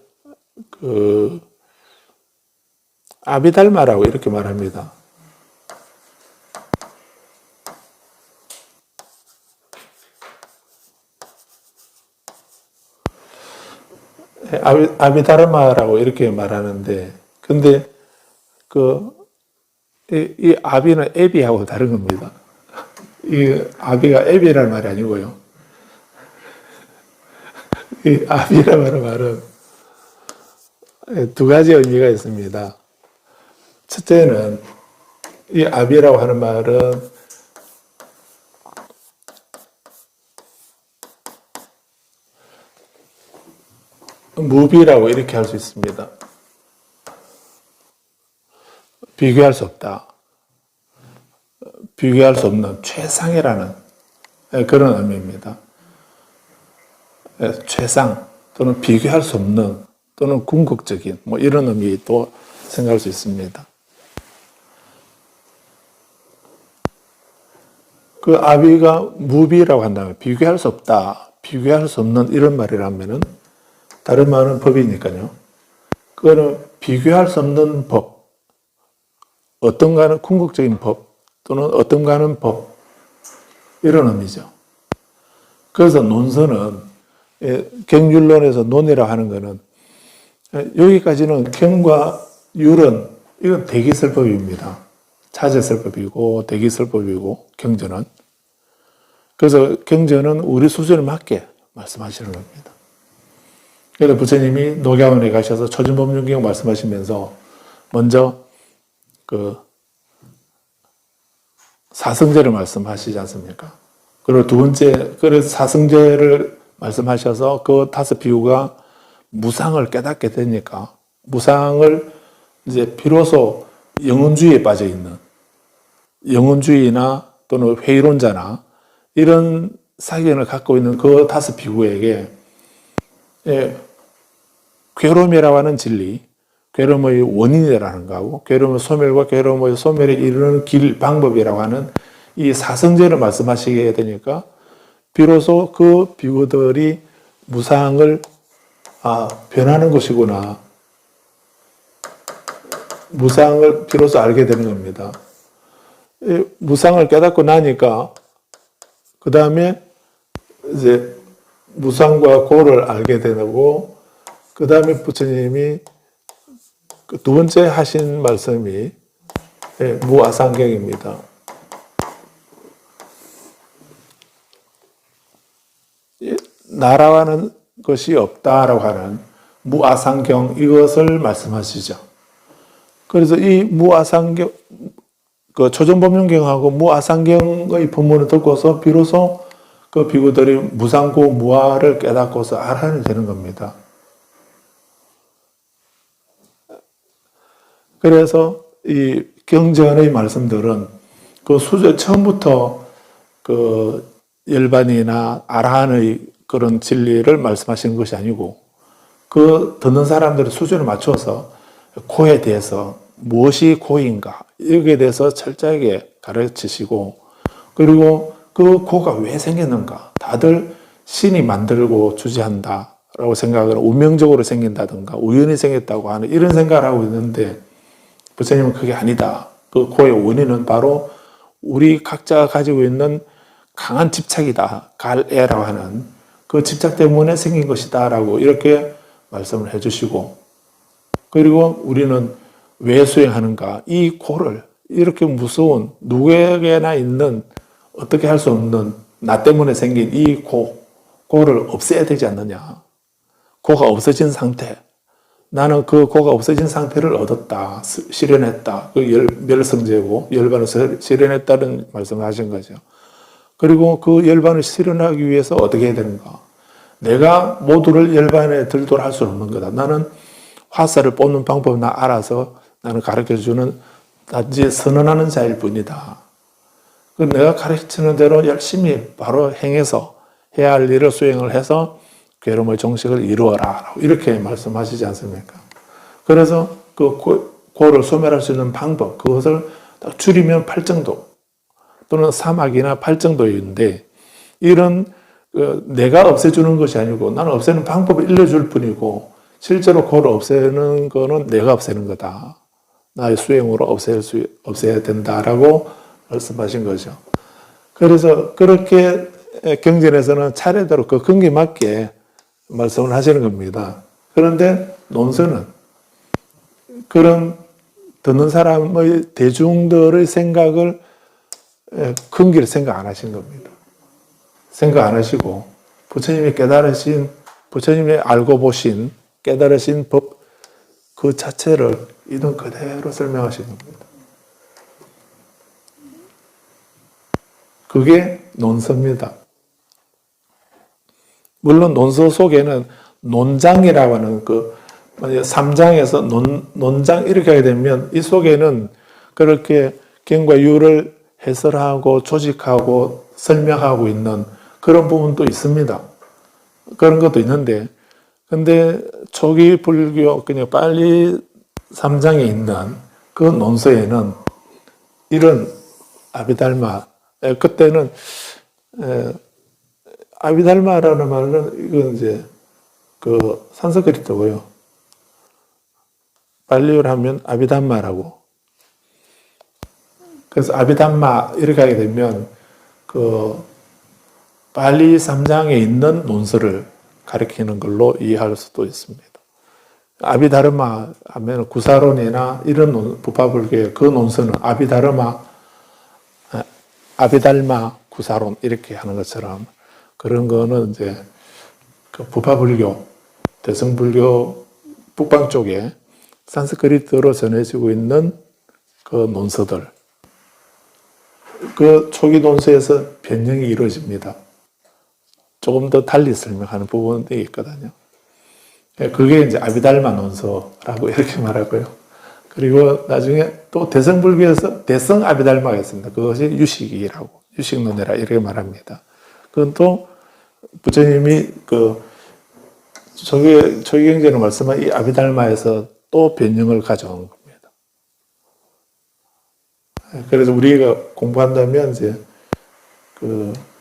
아비달마라고 이렇게 말합니다. 아비다르마라고 이렇게 말하는데, 근데 이 아비는 애비하고 다른 겁니다. 이 아비가 애비라는 말이 아니고요. 이 아비라는 말은 두 가지 의미가 있습니다. 첫째는 이 아비라고 하는 말은 무비라고 이렇게 할 수 있습니다. 비교할 수 없다. 비교할 수 없는 최상이라는 그런 의미입니다. 최상 또는 비교할 수 없는 또는 궁극적인 이런 의미도 생각할 수 있습니다. 그 아비가 무비라고 한다면 비교할 수 없다, 비교할 수 없는 이런 말이라면은 다른 말은 법이니까요. 그거는 비교할 수 없는 법, 어떤가는 궁극적인 법 또는 어떤가는 법, 이런 의미죠. 그래서 논서는 경율론에서 논이라고 하는 것은 여기까지는 경과 율은 이건 대기설법입니다. 차제설법이고 대기설법이고 경전은, 그래서 경전은 우리 수준에 맞게 말씀하시는 겁니다. 그래서 부처님이 녹야원에 가셔서 초진법륜경 말씀하시면서 먼저 사성제를 말씀하시지 않습니까? 그리고 두 번째, 그래서 사성제를 말씀하셔서 그 다섯 비유가 무상을 깨닫게 되니까 무상을 이제 비로소 영혼주의에 빠져 있는 영혼주의나 또는 회의론자나 이런 사견을 갖고 있는 그 다섯 비구에게 괴로움이라고 하는 진리, 괴로움의 원인이라는 거하고 괴로움의 소멸과 괴로움의 소멸에 이르는 길, 방법이라고 하는 이 사성제를 말씀하시게 되니까 비로소 그 비구들이 무상을 변하는 것이구나, 무상을 비로소 알게 되는 겁니다. 무상을 깨닫고 나니까 그 다음에 이제 무상과 고를 알게 되고, 그 다음에 부처님이 두 번째 하신 말씀이 무아상경입니다. 나라와는 것이 없다라고 하는 무아상경, 이것을 말씀하시죠. 그래서 이 무아상경, 그 초정법륜경하고 무아상경의 법문을 듣고서 비로소 그 비구들이 무상고 무아를 깨닫고서 알아야 되는 겁니다. 그래서 이 경전의 말씀들은 그 수저 처음부터 그 열반이나 아라한의 그런 진리를 말씀하시는 것이 아니고 그 듣는 사람들의 수준에 맞춰서 고에 대해서 무엇이 고인가 여기에 대해서 철저하게 가르치시고, 그리고 그 고가 왜 생겼는가, 다들 신이 만들고 주재한다라고 생각을 운명적으로 생긴다든가 우연히 생겼다고 하는 이런 생각을 하고 있는데, 부처님은 그게 아니다. 그 고의 원인은 바로 우리 각자가 가지고 있는 강한 집착이다, 갈애라고 하는 그 집착 때문에 생긴 것이다 라고 이렇게 말씀을 해주시고, 그리고 우리는 왜 수행하는가, 이 고를 이렇게 무서운 누구에게나 있는 어떻게 할 수 없는 나 때문에 생긴 이 고를 없애야 되지 않느냐, 고가 없어진 상태, 나는 그 고가 없어진 상태를 얻었다, 실현했다. 그 멸성제고 열반을 실현했다는 말씀을 하신 거죠. 그리고 그 열반을 실현하기 위해서 어떻게 해야 되는가? 내가 모두를 열반에 들도록 할 수는 없는 거다. 나는 화살을 뽑는 방법을 나 알아서 나는 가르쳐주는 단지 선언하는 자일 뿐이다. 내가 가르치는 대로 열심히 바로 행해서 해야 할 일을 수행을 해서 괴로움의 종식을 이루어라. 이렇게 말씀하시지 않습니까? 그래서 그 고를 소멸할 수 있는 방법, 그것을 딱 줄이면 8정도 또는 사막이나 8정도인데 이런 내가 없애주는 것이 아니고 나는 없애는 방법을 알려줄 뿐이고 실제로 고를 없애는 거는 내가 없애는 거다. 나의 수행으로 없애야 된다라고 말씀하신 거죠. 그래서 그렇게 경전에서는 차례대로 그 근기에 맞게 말씀을 하시는 겁니다. 그런데 논설은 그런 듣는 사람의 대중들의 생각을 근기를 생각 안 하신 겁니다. 생각 안 하시고 부처님이 깨달으신, 부처님이 알고 보신 깨달으신 법 그 자체를 있는 그대로 설명하신 겁니다. 그게 논서입니다. 물론 논서 속에는 논장이라고 하는 그 3장에서 논장 이렇게 하게 되면 이 속에는 그렇게 경과 유를 해설하고 조직하고 설명하고 있는 그런 부분도 있습니다. 그런 것도 있는데 근데 초기 불교 그냥 빨리 3장에 있는 그 논서에는 이런 아비달마 그때는 아비달마라는 말은 이건 이제 그 산스크리트고요. 발리어로 하면 아비담마라고. 그래서 아비담마 이렇게 하게 되면 그 발리 3장에 있는 논서를 가리키는 걸로 이해할 수도 있습니다. 아비다르마 하면 구사론이나 이런 부파불교의 그 논서는 아비달마 구사론 이렇게 하는 것처럼 그런 거는 이제 그 부파불교, 대승불교 북방 쪽에 산스크리트로 전해지고 있는 그 논서들, 그 초기 논서에서 변형이 이루어집니다. 조금 더 달리 설명하는 부분이 있거든요. 그게 이제 아비달마 논서라고 이렇게 말하고요. 그리고 나중에 또 대승불교에서 대승 아비달마가 있습니다. 그것이 유식이라고, 유식론이라 이렇게 말합니다. 그건 또 부처님이 그 초기경전을 말씀한 이 아비달마에서 또 변형을 가져온 겁니다. 그래서 우리가 공부한다면 이제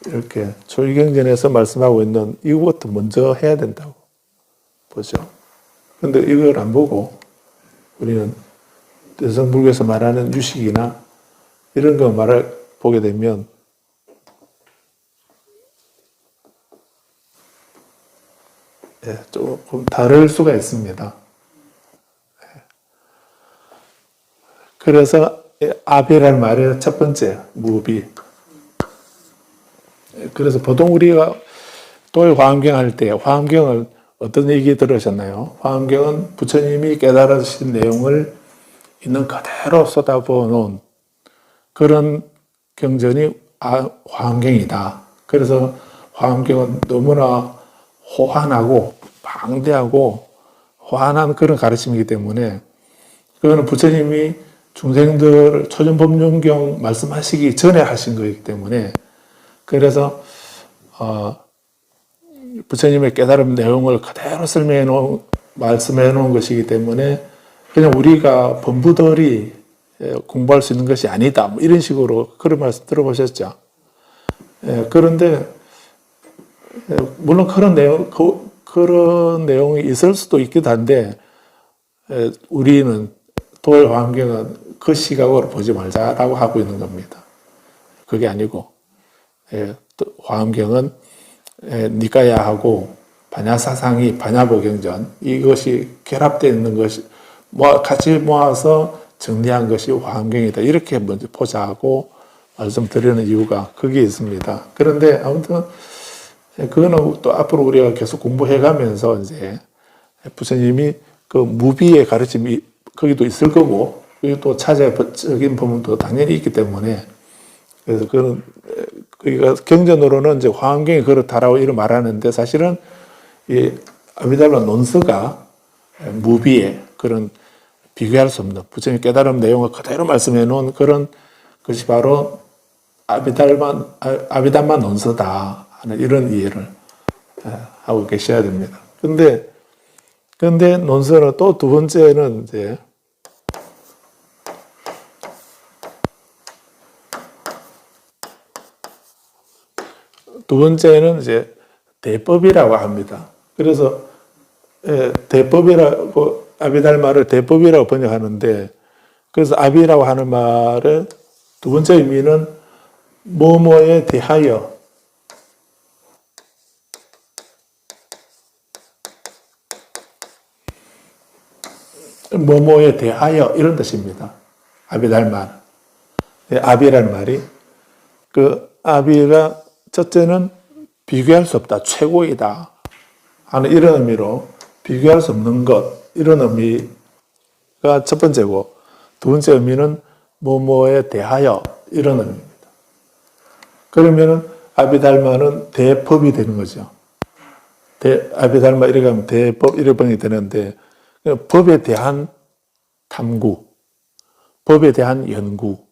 이렇게 초기경전에서 말씀하고 있는 이것부터 먼저 해야 된다고 보죠. 근데 이걸 안 보고 우리는 대승불교에서 말하는 유식이나 이런 거 보게 되면 조금 다를 수가 있습니다. 그래서 아비라는 말의 첫 번째 무비. 그래서 보통 우리가 도의 화엄경 할 때 화엄경을 어떤 얘기 들으셨나요? 화엄경은 부처님이 깨달으신 내용을 있는 그대로 쏟아부어 놓은 그런 경전이 화엄경이다. 그래서 화엄경은 너무나 호환하고 방대하고 호환한 그런 가르침이기 때문에 그거는 부처님이 중생들 초전법륜경 말씀하시기 전에 하신 거이기 때문에 그래서 부처님의 깨달음 내용을 그대로 말씀해 놓은 것이기 때문에 그냥 우리가 범부들이 공부할 수 있는 것이 아니다. 뭐 이런 식으로 그런 말씀 들어보셨죠? 그런데 물론 그런 내용이 있을 수도 있기도 한데 우리는 도의 화엄경은 그 시각으로 보지 말자라고 하고 있는 겁니다. 그게 아니고 화엄경은 니까야하고 반야사상이 반야보경전 이것이 결합되어 있는 것이 같이 모아서 정리한 것이 화엄경이다. 이렇게 먼저 포자하고 말씀드리는 이유가 거기에 있습니다. 그런데 아무튼 그거는 또 앞으로 우리가 계속 공부해 가면서 이제 부처님이 그 무비의 가르침이 거기도 있을 거고, 그리고 또 차제적인 부분도 당연히 있기 때문에, 그래서 그런, 그러니까 경전으로는 이제 화엄경이 그렇다라고 이런 말하는데, 사실은 이 아비달마 논서가 무비의 그런 비교할 수 없는 부처님의 깨달음 내용을 그대로 말씀해 놓은 그런 것이 바로 아비달마 논서다 하는 이런 이해를 하고 계셔야 됩니다. 근데 논서는 또 두 번째는 이제 대법이라고 합니다. 그래서 대법이라고 아비달마를 대법이라고 번역하는데, 그래서 아비라고 하는 말의 두 번째 의미는 뭐뭐에 대하여, 뭐뭐에 대하여 이런 뜻입니다. 아비달마. 아비라는 말이 그 아비가 첫째는 비교할 수 없다, 최고이다 하는 이런 의미로 비교할 수 없는 것 이런 의미가 첫 번째고, 두 번째 의미는 뭐뭐에 대하여 이런 의미입니다. 그러면은 아비달마는 대법이 되는 거죠. 아비달마 이렇게 하면 대법 이렇게 번역이 되는데, 법에 대한 탐구, 법에 대한 연구,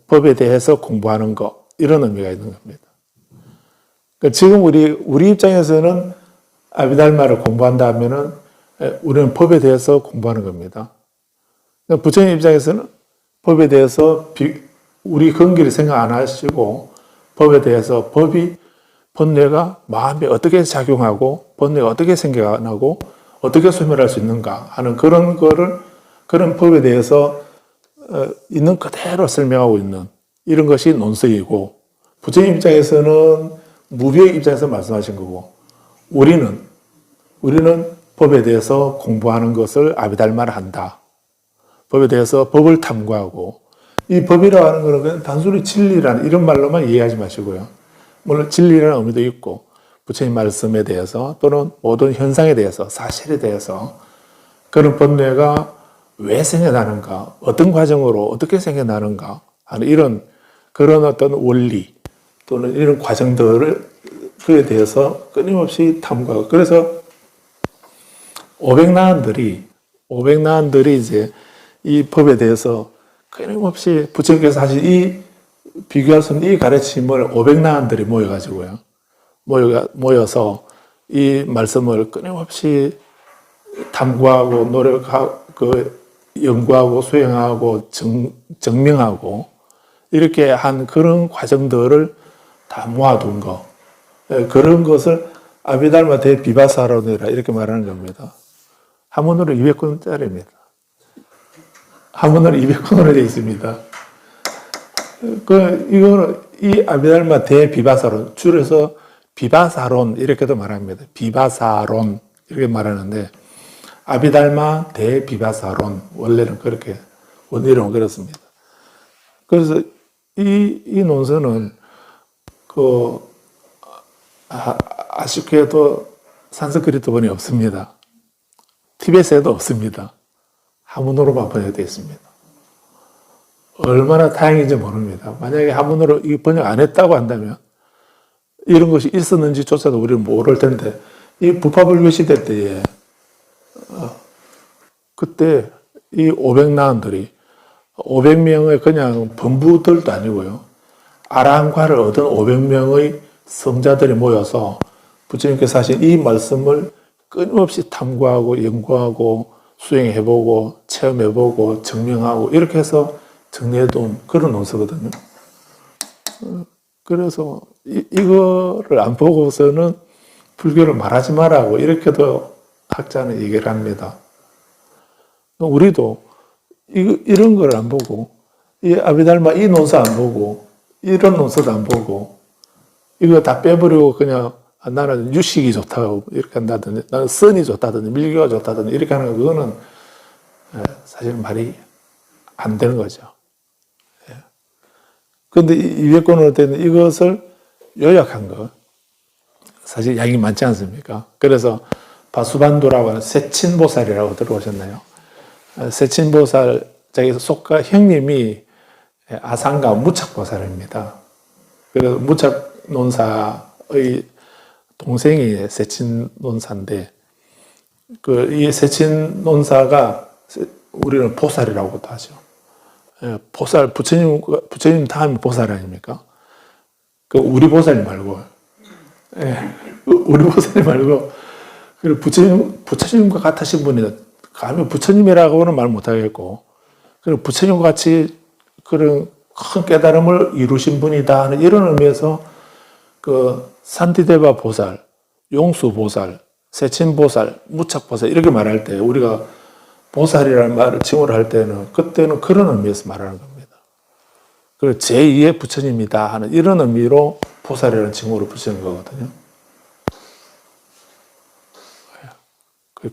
법에 대해서 공부하는 것 이런 의미가 있는 겁니다. 그러니까 지금 우리 입장에서는 아비달마를 공부한다 하면은 우리는 법에 대해서 공부하는 겁니다. 그러니까 부처님 입장에서는 법에 대해서 우리 근기를 생각 안 하시고, 법에 대해서 번뇌가 마음에 어떻게 작용하고 번뇌가 어떻게 생겨나고 어떻게 소멸할 수 있는가 하는 그런 법에 대해서 있는 그대로 설명하고 있는 이런 것이 논서이고, 부처님 입장에서는 무비의 입장에서 말씀하신 거고, 우리는 법에 대해서 공부하는 것을 아비달마를 한다. 법에 대해서 법을 탐구하고, 이 법이라고 하는 것은 그냥 단순히 진리라는 이런 말로만 이해하지 마시고요. 물론 진리라는 의미도 있고, 부처님 말씀에 대해서 또는 모든 현상에 대해서, 사실에 대해서 그런 번뇌가 왜 생겨나는가, 어떤 과정으로 어떻게 생겨나는가 하는 그런 어떤 원리 또는 이런 과정들에 대해서 끊임없이 탐구하고, 그래서 오백나안들이 이제 이 법에 대해서 끊임없이 부처님께서 사실 비교할 수 없는 이 가르침을 오백나안들이 모여서 이 말씀을 끊임없이 탐구하고 노력하고 연구하고 수행하고 증명하고 이렇게 한 그런 과정들을 다 모아둔 거, 그런 것을 아비달마 대비바사론이라 이렇게 말하는 겁니다. 한문으로 200권짜리입니다. 한문으로 200권으로 되어 있습니다. 이거는 이 아비달마 대비바사론, 줄여서 비바사론 이렇게도 말합니다. 비바사론 이렇게 말하는데, 아비달마 대비바사론 원래는 그렇게 원이름은 그렇습니다. 그래서 이 논서는 아쉽게도 산스크리트 번이 없습니다. 티베트에도 없습니다. 한문으로만 번역되어 있습니다. 얼마나 다행인지 모릅니다. 만약에 한문으로 이 번역 안 했다고 한다면 이런 것이 있었는지조차도 우리는 모를 텐데, 이 부파불교 시대 때에 그때 이 500나은들이 500명의 그냥 범부들도 아니고요, 아랑과를 얻은 500명의 성자들이 모여서 부처님께서 하신 이 말씀을 끊임없이 탐구하고 연구하고 수행해보고 체험해보고 증명하고 이렇게 해서 정리해둔 그런 논서거든요. 그래서 이거를 안 보고서는 불교를 말하지 말라고 이렇게도 학자는 얘기를 합니다. 우리도 이런 걸 안 보고, 이 아비달마 이 논서 안 보고, 이런 논서도 안 보고, 이거 다 빼버리고 그냥 나는 유식이 좋다고 이렇게 한다든지, 나는 선이 좋다든지, 밀교가 좋다든지 이렇게 하는 거, 그거는 사실 말이 안 되는 거죠. 그런데 200권으로 된 이것을 요약한 거, 사실 양이 많지 않습니까? 그래서 바수반두라고 하는 세친보살이라고 들어보셨나요? 세친보살 자기 속가 형님이 아상가 무착보살입니다. 그래서 무착논사의 동생이 세친논사인데 이 세친논사가 우리는 보살이라고도 하죠. 보살 부처님 다음이 보살 아닙니까? 우리 보살 말고 우리 보살 말고 그리고 부처님과 같으신 분이 감히 부처님이라고는 말 못하겠고 그리고 부처님과 같이 그런 큰 깨달음을 이루신 분이다 하는 이런 의미에서 산디데바 보살, 용수 보살, 세친 보살, 무착 보살 이렇게 말할 때 우리가 보살이라는 말을 칭호를 할 때는 그때는 그런 의미에서 말하는 겁니다. 그리고 제2의 부처님이다 하는 이런 의미로 보살이라는 칭호를 붙이는 거거든요.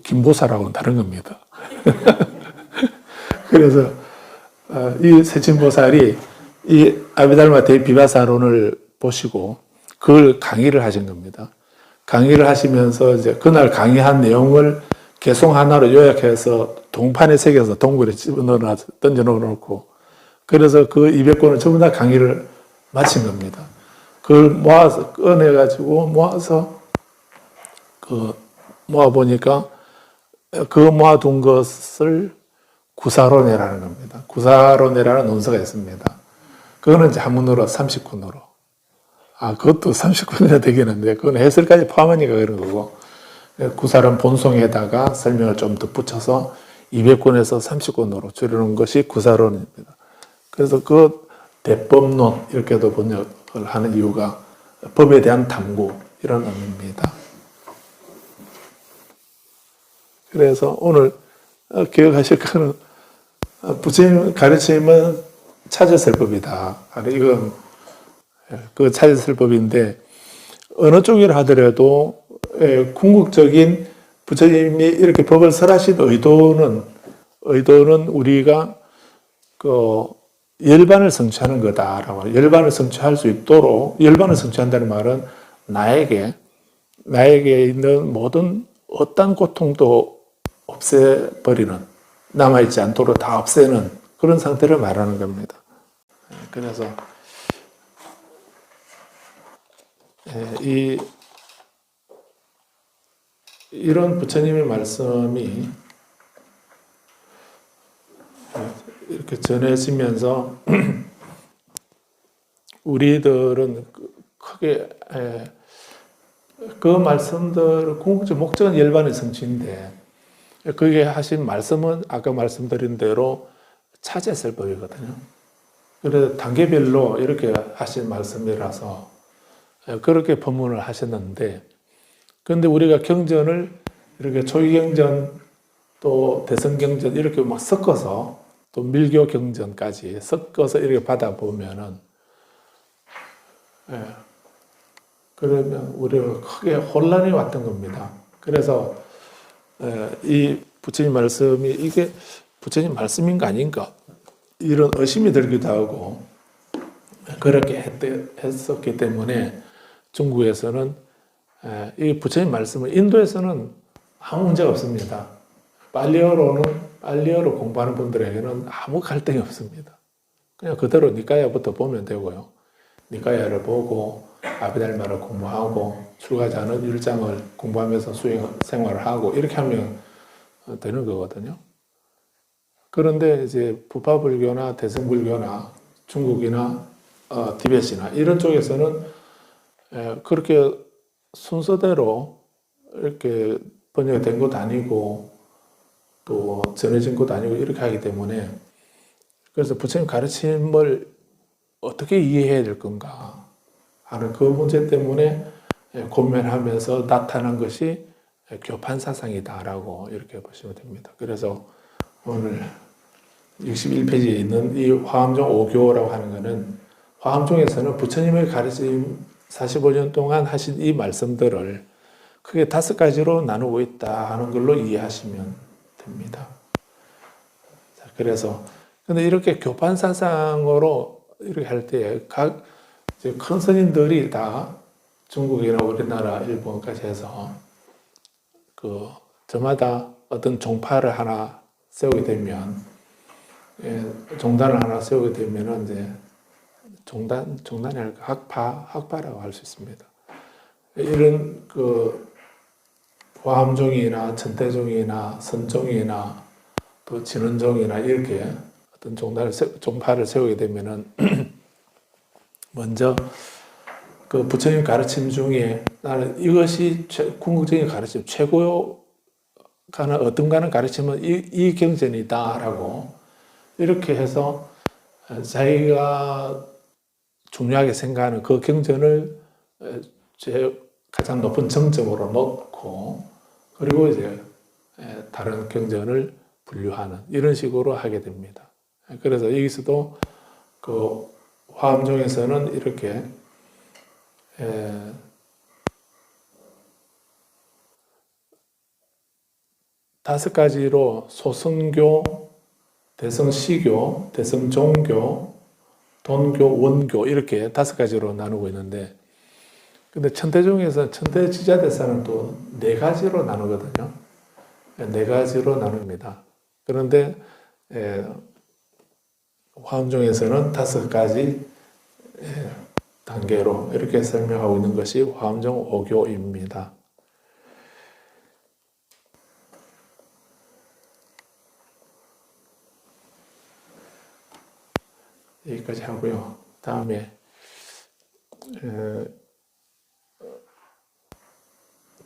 김보살하고는 다른 겁니다. 그래서 이 세친보살이 이 아비달마 대비바사론을 보시고 그걸 강의를 하신 겁니다. 강의를 하시면서 이제 그날 강의한 내용을 개송 하나로 요약해서 동판에 새겨서 동굴에 던져 놓고 그래서 그 200권을 전부 다 강의를 마친 겁니다. 그걸 모아서 꺼내가지고 모아서 모아보니까 그 모아둔 것을 구사론회라는 겁니다. 구사론회라는 논서가 있습니다. 그거는 이제 한문으로 30권으로. 그것도 30권이나 되겠는데, 그건 해설까지 포함하니까 그런 거고, 구사론 본송에다가 설명을 좀 덧붙여서 200권에서 30권으로 줄여놓은 것이 구사론입니다. 그래서 그 대법론, 이렇게도 번역을 하는 이유가 법에 대한 탐구, 이런 의미입니다. 그래서 오늘 기억하실 거는 부처님 가르침은 차저설법이다. 이건 그 차저설법인데 어느 쪽이라 하더라도 궁극적인 부처님이 이렇게 법을 설하신 의도는 우리가 열반을 성취하는 거다라고. 열반을 성취할 수 있도록 열반을 성취한다는 말은 나에게 있는 모든 어떤 고통도 없애버리는, 남아있지 않도록 다 없애는 그런 상태를 말하는 겁니다. 그래서 이런 부처님의 말씀이 이렇게 전해지면서 우리들은 크게 그 말씀들 궁극적 목적은 열반의 성취인데 그게 하신 말씀은 아까 말씀드린 대로 차제설법이거든요. 그래서 단계별로 이렇게 하신 말씀이라서 그렇게 법문을 하셨는데, 그런데 우리가 경전을 이렇게 초기경전 또 대성경전 이렇게 막 섞어서 또 밀교 경전까지 섞어서 이렇게 받아보면은 그러면 우리가 크게 혼란이 왔던 겁니다. 그래서 이 부처님 말씀이 이게 부처님 말씀인가 아닌가 이런 의심이 들기도 하고 그렇게 했었기 때문에 중국에서는 이 부처님 말씀을 인도에서는 아무 문제가 없습니다. 빨리어로 공부하는 분들에게는 아무 갈등이 없습니다. 그냥 그대로 니까야부터 보면 되고요. 니까야를 보고 아비달마를 공부하고 출가자는 일장을 공부하면서 수행 생활을 하고 이렇게 하면 되는 거거든요. 그런데 이제 부파불교나 대승불교나 중국이나 티베트나 이런 쪽에서는 그렇게 순서대로 이렇게 번역된 것도 아니고 또 전해진 것도 아니고 이렇게 하기 때문에 그래서 부처님 가르침을 어떻게 이해해야 될 건가 하는 그 문제 때문에 고민하면서 나타난 것이 교판사상이다라고 이렇게 보시면 됩니다. 그래서 오늘 61페이지에 있는 이 화엄종 5교라고 하는 것은 화엄종에서는 부처님의 가르침 45년 동안 하신 이 말씀들을 크게 5가지로 나누고 있다 하는 걸로 이해하시면 됩니다. 그래서 근데 이렇게 교판사상으로 이렇게 할 때 각 큰 스님들이 다 중국이나 우리나라, 일본까지 해서 저마다 어떤 종파를 하나 세우게 되면, 종단을 하나 세우게 되면은 이제 종단이 아니라 학파라고 할 수 있습니다. 이런 화엄종이나 천태종이나 선종이나 또 진원종이나 이렇게 어떤 종파를 세우게 되면은 먼저 부처님 가르침 중에 나는 이것이 궁극적인 가르침, 어떤 가는 가르침은 이 경전이다라고 이렇게 해서 자기가 중요하게 생각하는 그 경전을 가장 높은 정점으로 놓고 그리고 이제 다른 경전을 분류하는 이런 식으로 하게 됩니다. 그래서 여기서도 화엄종에서는 이렇게 다섯 가지로 소승교, 대성시교, 대성종교, 돈교, 원교 이렇게 다섯 가지로 나누고 있는데 근데 천태종에서 천태지자대사는 또 네 가지로 나누거든요. 네 가지로 나눕니다. 그런데 화엄종에서는 다섯 가지 단계로 이렇게 설명하고 있는 것이 화엄종 5교입니다. 여기까지 하고요. 다음에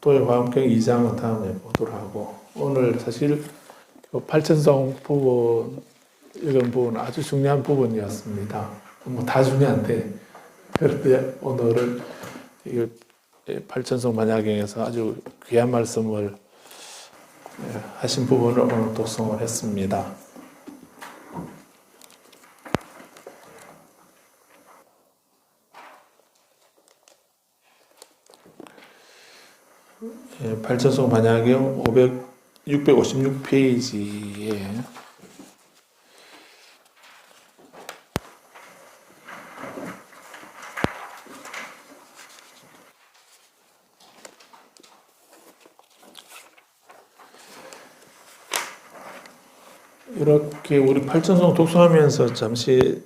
도의화엄경 2장은 다음에 보도록 하고 오늘 사실 팔천송 부분 이런 부분 아주 중요한 부분이었습니다. 뭐 다 중요한데 그런데 오늘은 팔천송 반야경에서 아주 귀한 말씀을 하신 부분을 오늘 독송을 했습니다. 팔천송 반야경 656페이지에 이렇게 우리 팔천송 독서하면서 잠시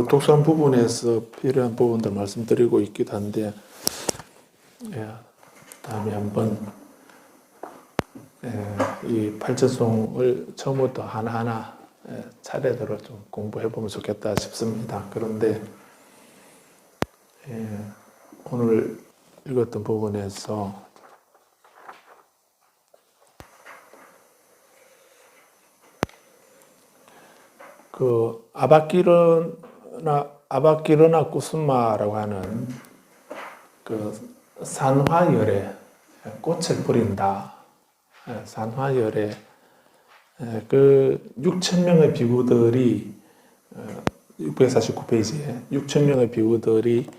독서한 부분에서 필요한 부분들 말씀드리고 있기도 한데 다음에 한번 이 팔천송을 처음부터 하나하나 차례대로 좀 공부해 보면 좋겠다 싶습니다. 그런데 오늘 읽었던 부분에서 아바끼르나 꾸스마라고 하는 산화열에 꽃을 뿌린다. 산화열에 6,000명의 비구들이 649페이지에 6,000명의 비구들이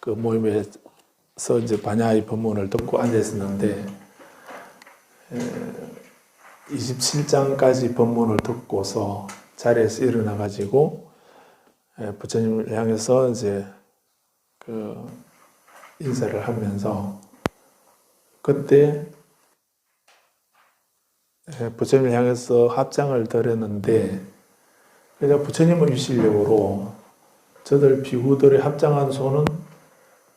모임에서 이제 반야의 법문을 듣고 앉아 있었는데 27장까지 법문을 듣고서 자리에서 일어나 가지고 부처님을 향해서 이제 인사를 하면서 그때 부처님을 향해서 합장을 드렸는데 그냥 부처님의 위실력으로 저들 비구들의 합장한 손은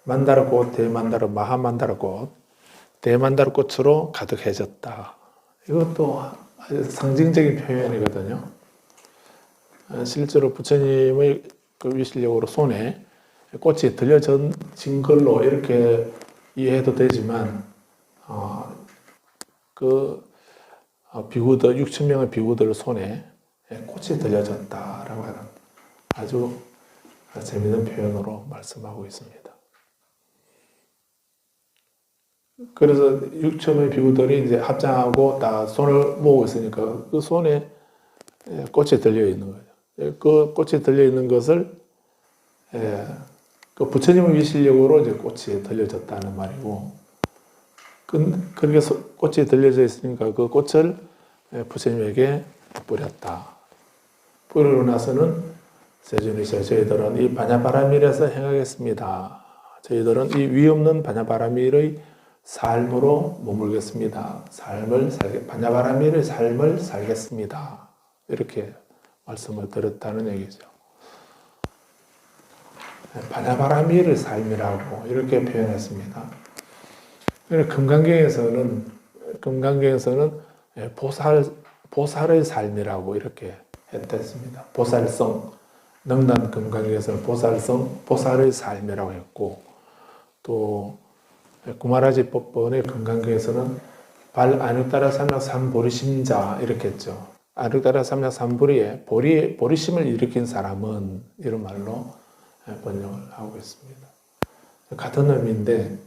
만다라꽃, 대만다라, 마하만다라꽃, 대만다라꽃으로 가득해졌다. 이것도 아주 상징적인 표현이거든요. 실제로 부처님의 위실력으로 손에 꽃이 들려진 걸로 이렇게 이해해도 되지만 비구들 6,000명의 비구들 손에 꽃이 들려졌다라고 하는 아주 재미있는 표현으로 말씀하고 있습니다. 그래서 6,000명의 비구들이 이제 합장하고 다 손을 모으고 있으니까 그 손에 꽃이 들려 있는 거죠. 그 꽃이 들려 있는 것을 그 부처님의 위실력으로 이제 꽃이 들려졌다는 말이고, 그렇게 꽃이 들려져 있으니까 그 꽃을 부처님에게 뿌렸다. 뿌리고 나서는 세존이셔 저희들은 이 반야바라밀에서 행하겠습니다. 저희들은 이 위 없는 반야바라밀의 삶으로 머물겠습니다. 바냐바라미의 삶을 살겠습니다. 이렇게 말씀을 드렸다는 얘기죠. 바냐바라미의 삶이라고 이렇게 표현했습니다. 금강경에서는 보살의 삶이라고 이렇게 했습니다. 보살성, 능란 금강경에서는 보살의 삶이라고 했고, 또 구마라지 법본의 금강경에서는 발 안육따라 삼약 삼보리심자 이렇게 했죠. 안육따라 삼약 삼보리에 보리심을 일으킨 사람은 이런 말로 번역을 하고 있습니다. 같은 의미인데,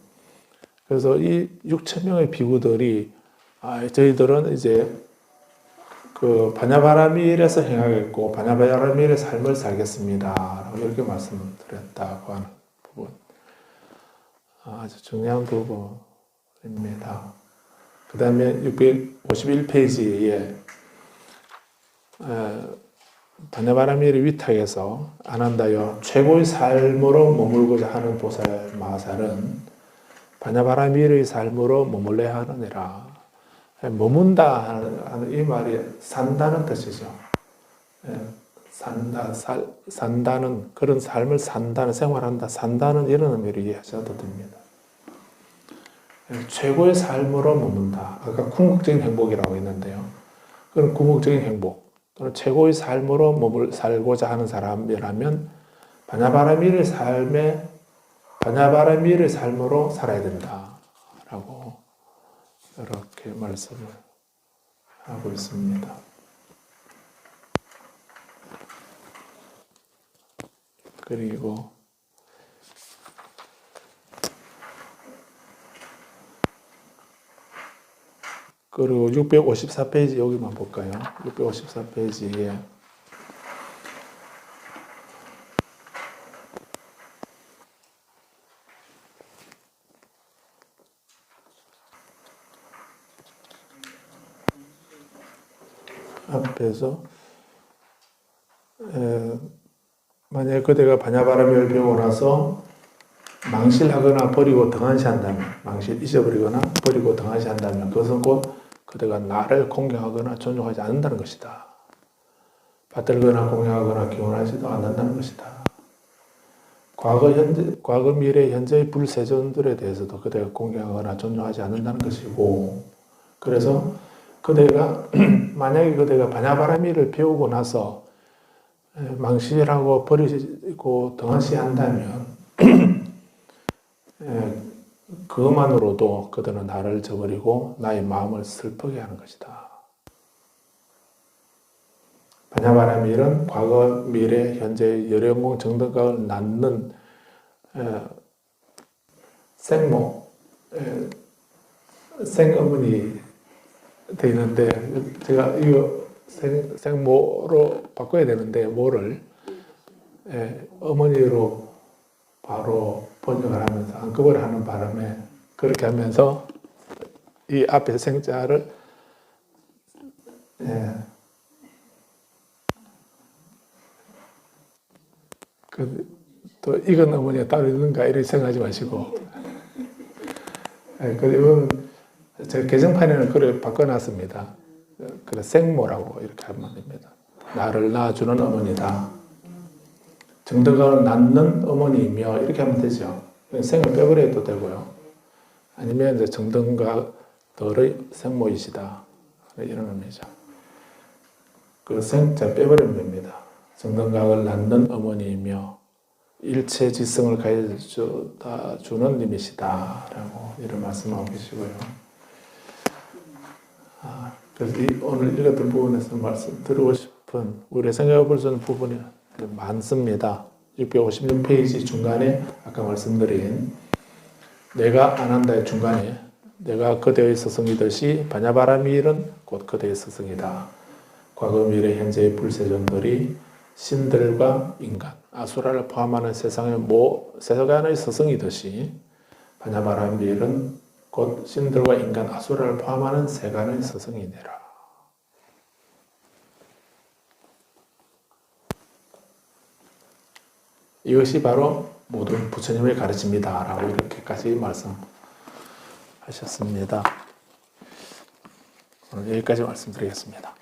그래서 이 6,000명의 비구들이 저희들은 이제 그 바냐바라밀에서 행하겠고 바냐바라밀의 삶을 살겠습니다 라고 이렇게 말씀을 드렸다고 하는 부분, 아주 중요한 부분입니다. 그 다음에 651페이지에 바냐바라밀의 위탁에서 아난다여 최고의 삶으로 머물고자 하는 보살 마살은 바냐바라밀의 삶으로 머물러야 하느니라. 머문다 하는 이 말이 산다는 뜻이죠. 산다는, 그런 삶을 산다는, 생활한다, 산다는 이런 의미로 이해하셔도 됩니다. 최고의 삶으로 머문다. 아까 궁극적인 행복이라고 했는데요. 그런 궁극적인 행복 또는 최고의 삶으로 살고자 하는 사람이라면 바냐바라밀의 삶으로 살아야 된다라고 이렇게 말씀을 하고 있습니다. 그리고 654페이지 여기만 볼까요? 654페이지에 앞에서 만약에 그대가 바냐바라밀을 배우고 나서 망실하거나 버리고 등한시한다면, 잊어버리거나 버리고 등한시한다면 그것은 곧 그대가 나를 공경하거나 존중하지 않는다는 것이다. 받들거나 공경하거나 기원하지도 않는다는 것이다. 과거, 미래, 현재의 불세존들에 대해서도 그대가 공경하거나 존중하지 않는다는 것이고, 그래서 만약에 그대가 바냐바라밀을 배우고 나서 망실하고 버리고 등한시한다면 그것만으로도 그들은 나를 저버리고 나의 마음을 슬프게 하는 것이다. 바냐바라밀은 과거, 미래, 현재 열영공 정등각을 낳는 생어머니 되는데, 제가 이거 생모로 바꿔야 되는데 모를 어머니로 바로 번역을 하면서 한꺼번에 하는 바람에 그렇게 하면서 이 앞에 생자를 또 이건 어머니가 따로 있는가 이렇게 생각하지 마시고, 이건 제 개정판에는 그걸 바꿔놨습니다. 그래 생모라고 이렇게 하면 됩니다. 나를 낳아주는 어머니다. 정등각을 낳는 어머니이며 이렇게 하면 되죠. 생을 빼버려도 되고요. 아니면 이제 정등각들의 생모이시다 이런 의미죠. 그 생자 빼버리면 됩니다. 정등각을 낳는 어머니이며 일체지성을 가해다 주는 님이시다라고 이런 말씀하고 계시고요. 그래서 오늘 읽었던 부분에서 말씀드리고 싶은, 우리가 생각해 볼 수 있는 부분이 많습니다. 656페이지 중간에 아까 말씀드린 내가 아난다의 중간에 내가 그대의 스승이듯이 바냐바라밀은 곧 그대의 스승이다. 과거 미래 현재의 불세존들이 신들과 인간, 아수라를 포함하는 세상의 스승이듯이 바냐바라밀은 곧 신들과 인간, 아수라를 포함하는 세간의 스승이니라. 이것이 바로 모든 부처님의 가르침이다 라고 이렇게까지 말씀하시고 하셨습니다. 오늘 여기까지 말씀드리겠습니다.